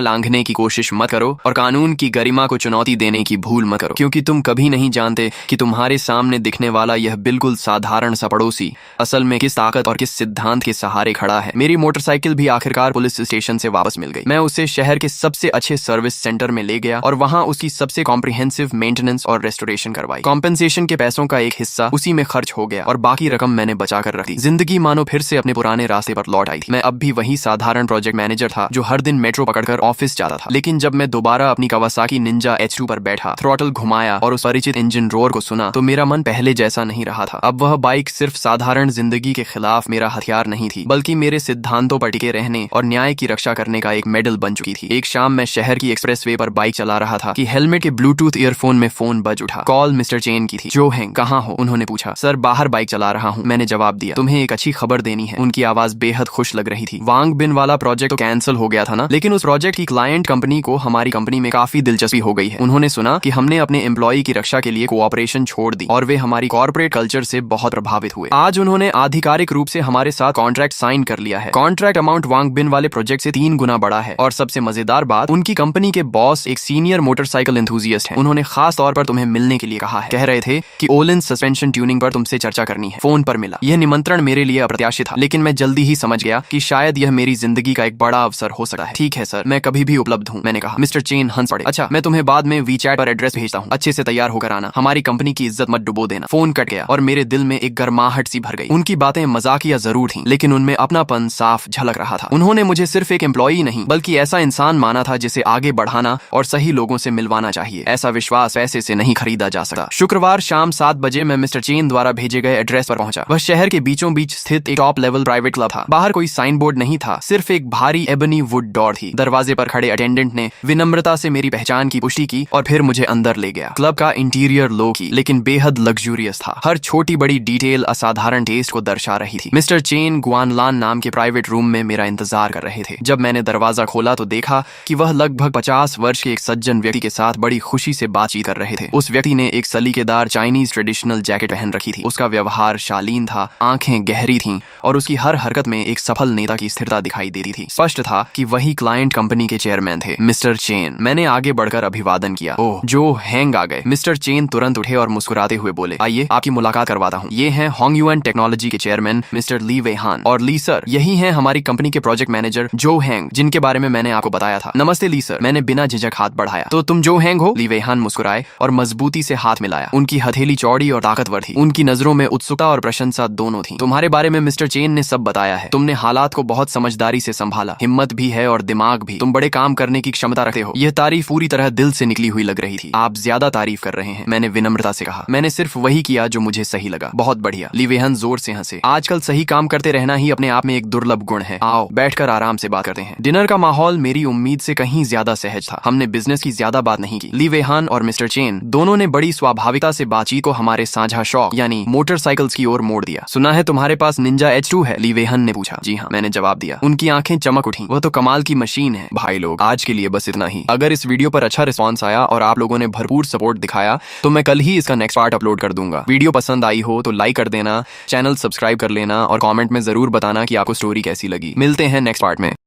लांघने की कोशिश मत करो और कानून की गरिमा को चुनौती देने की भूल मत करो, क्योंकि तुम कभी नहीं जानते कि तुम्हारे सामने दिखने वाला यह बिल्कुल साधारण सा पड़ोसी असल में किस ताकत और किस सिद्धांत के सहारे खड़ा है। मेरी मोटरसाइकिल भी आखिरकार पुलिस स्टेशन से वापस मिल गई। मैं उसे शहर के सबसे अच्छे सर्विस सेंटर में ले गया और वहां उसकी सबसे कॉम्प्रिहेंसिव मेंटेनेंस और रेस्टोरेशन करवाई। कॉम्पेंसेशन के पैसों का एक हिस्सा उसी में खर्च हो गया और बाकी रकम मैंने बचा कर रख दी। जिंदगी मानो फिर से अपने पुराने रास्ते पर लौट आई थी। मैं अब भी वही साधारण प्रोजेक्ट मैनेजर था जो हर दिन मेट्रो पकड़कर ऑफिस जाता था। लेकिन जब मैं दोबारा अपनी कवासाकी निंजा H2 पर बैठा, थ्रॉटल घुमाया और उस परिचित इंजन रोर को सुना तो मेरा मन पहले जैसा नहीं रहा था। अब वह बाइक सिर्फ साधारण जिंदगी के खिलाफ मेरा हथियार नहीं थी, बल्कि मेरे सिद्धांतों पर टिके रहने और न्याय की रक्षा करने का एक मेडल बन चुकी थी। एक शाम मैं शहर की एक्सप्रेसवे पर बाइक चला रहा था कि हेलमेट के ब्लूटूथ ईयरफोन में फोन बज उठा। कॉल मिस्टर चेन की थी। जो हैंग, कहाँ हो? उन्होंने पूछा। सर, बाहर बाइक चला रहा हूँ, मैंने जवाब दिया। तुम्हें एक अच्छी खबर देनी है। उनकी आवाज बेहद खुश लग रही थी। वांग बिन वाला प्रोजेक्ट तो कैंसिल हो गया था ना, लेकिन उस प्रोजेक्ट की क्लाइंट कंपनी को हमारी कंपनी में काफी दिलचस्पी हो गई है। उन्होंने सुना कि हमने अपने एम्प्लॉय की रक्षा के लिए कोऑपरेशन छोड़ दी और वे हमारी कॉर्पोरेट कल्चर से बहुत प्रभावित हुए। आज उन्होंने आधिकारिक रूप से हमारे साथ कॉन्ट्रैक्ट साइन कर लिया है। कॉन्ट्रैक्ट अमाउंट वांग बिन वाले प्रोजेक्ट से 3 गुना बड़ा है और सबसे मजेदार बात, उनकी कंपनी के बॉस एक सीनियर मोटरसाइकिल एंथुसियास्ट हैं। उन्होंने खास तौर पर तुम्हें मिलने के लिए कहा है। कह रहे थे कि ओलिन सस्पेंशन ट्यूनिंग पर तुमसे चर्चा करनी है। फोन पर मिला। यह निमंत्रण मेरे लिए अप्रत्याशित था, लेकिन मैं जल्दी ही समझ गया कि शायद यह मेरी जिंदगी का एक बड़ा अवसर हो सकता है। ठीक है सर, मैं कभी भी उपलब्ध हूँ, मैंने कहा। मिस्टर चेन हंस पड़े। अच्छा, मैं तुम्हें बाद में वीचैट पर एड्रेस भेजता हूँ, अच्छे से तैयार होकर आना, हमारी कंपनी की इज्जत मत डुबो देना। फोन कट गया और मेरे दिल में एक गर्माहट सी भर गई। उनकी बातें मजाकिया जरूर थीं, लेकिन उनमें अपनापन साफ झलक रहा था। उन्होंने मुझे सिर्फ एक एम्प्लॉई नहीं बल्कि ऐसा इंसान माना था जिसे आगे बढ़ाना और सही लोगों से मिलवाना चाहिए। ऐसा विश्वास पैसे से नहीं खरीदा जा सकता। शुक्रवार शाम 7 बजे मैं मिस्टर चेन द्वारा भेजे गए एड्रेस पर पहुंचा। वह शहर के बीचों बीच स्थित एक टॉप लेवल प्राइवेट क्लब था। बाहर कोई साइन बोर्ड नहीं था, सिर्फ एक भारी एबनी वुड डोर थी। दरवाजे पर खड़े अटेंडेंट ने विनम्रता से मेरी पहचान की पुष्टि की और फिर मुझे अंदर ले गया। क्लब का इंटीरियर लो की लेकिन बेहद लग्जूरियस था। हर छोटी बड़ी डिटेल असाधारण टेस्ट को दर्शा रही थी। मिस्टर चेन गुआनलान नाम के प्राइवेट रूम में मेरा इंतजार कर रहे थे। जब मैंने दरवाजा खोला तो देखा कि वह लगभग 50 वर्ष के एक सज्जन व्यक्ति के साथ बड़ी खुशी से बातचीत कर रहे थे। उस व्यक्ति ने एक सलीकेदार चाइनीज ट्रेडिशनल जैकेट पहन रखी थी। उसका व्यवहार शालीन था, आंखें गहरी थीं और उसकी हर हरकत में एक सफल नेता की स्थिरता दिखाई देती थी। स्पष्ट था कि वही क्लाइंट कंपनी के चेयरमैन थे, मिस्टर चेन। मैंने आगे बढ़कर अभिवादन किया। ओह, जो हैंग आ गए। मिस्टर चेन तुरंत उठे और मुस्कुराते हुए बोले, आइए आपकी मुलाकात करवाता हूँ। ये हैं होंगयुएन टेक्नोलॉजी के चेयरमैन मिस्टर ली वेहान। और ली सर, यही हैं हमारी कंपनी के प्रोजेक्ट मैनेजर जो हैंग, जिनके बारे में मैंने आपको बताया था। नमस्ते ली सर, मैंने बिना झिझक हाथ बढ़ाया। तो तुम जो हैंग हो? ली वेहान मुस्कुराए और मजबूती से हाथ मिलाया। उनकी हथेली चौड़ी और ताकतवर थी। उनकी नजरों में उत्सुकता और प्रशंसा दोनों थी। तुम्हारे बारे में मिस्टर चेन ने सब बताया है। तुमने हालात को बहुत समझदारी से संभाला, हिम्मत भी है और दिमाग भी। तुम बड़े काम करने की क्षमता रखते हो। यह तारीफ पूरी तरह दिल से निकली हुई लग रही थी। आप ज्यादा तारीफ कर रहे हैं, मैंने विनम्रता से कहा। मैंने सिर्फ वही किया जो मुझे सही लगा। बहुत बढ़िया। ली वेहान जोर से हंसे। आजकल सही काम करते रहना ही अपने आप में एक दुर्लभ गुण है। आओ बैठकर आराम से बात करते हैं। डिनर का माहौल मेरी उम्मीद से कहीं ज्यादा सहज था। हमने बिजनेस की ज्यादा बात नहीं की। ली वेहान और मिस्टर चेन दोनों ने बड़ी स्वाभाविकता से बातचीत को हमारे साझा शौक यानी मोटरसाइकिल्स की ओर मोड़ दिया। सुना है तुम्हारे पास निंजा H2 है? ली वेहान ने पूछा। जी हाँ, मैंने जवाब दिया। उनकी आंखें चमक उठी। वह तो कमाल की मशीन है। भाई लोग, आज के लिए बस इतना ही। अगर इस वीडियो पर अच्छा रिस्पॉन्स आया और आप लोगों ने भरपूर सपोर्ट दिखाया तो मैं कल ही इसका नेक्स्ट पार्ट अपलोड कर दूंगा। वीडियो पसंद आई हो तो लाइक कर देना, चैनल सब्सक्राइब कर लेना और कमेंट में जरूर बताना कि आपको स्टोरी कैसी लगी। मिलते हैं नेक्स्ट पार्ट में।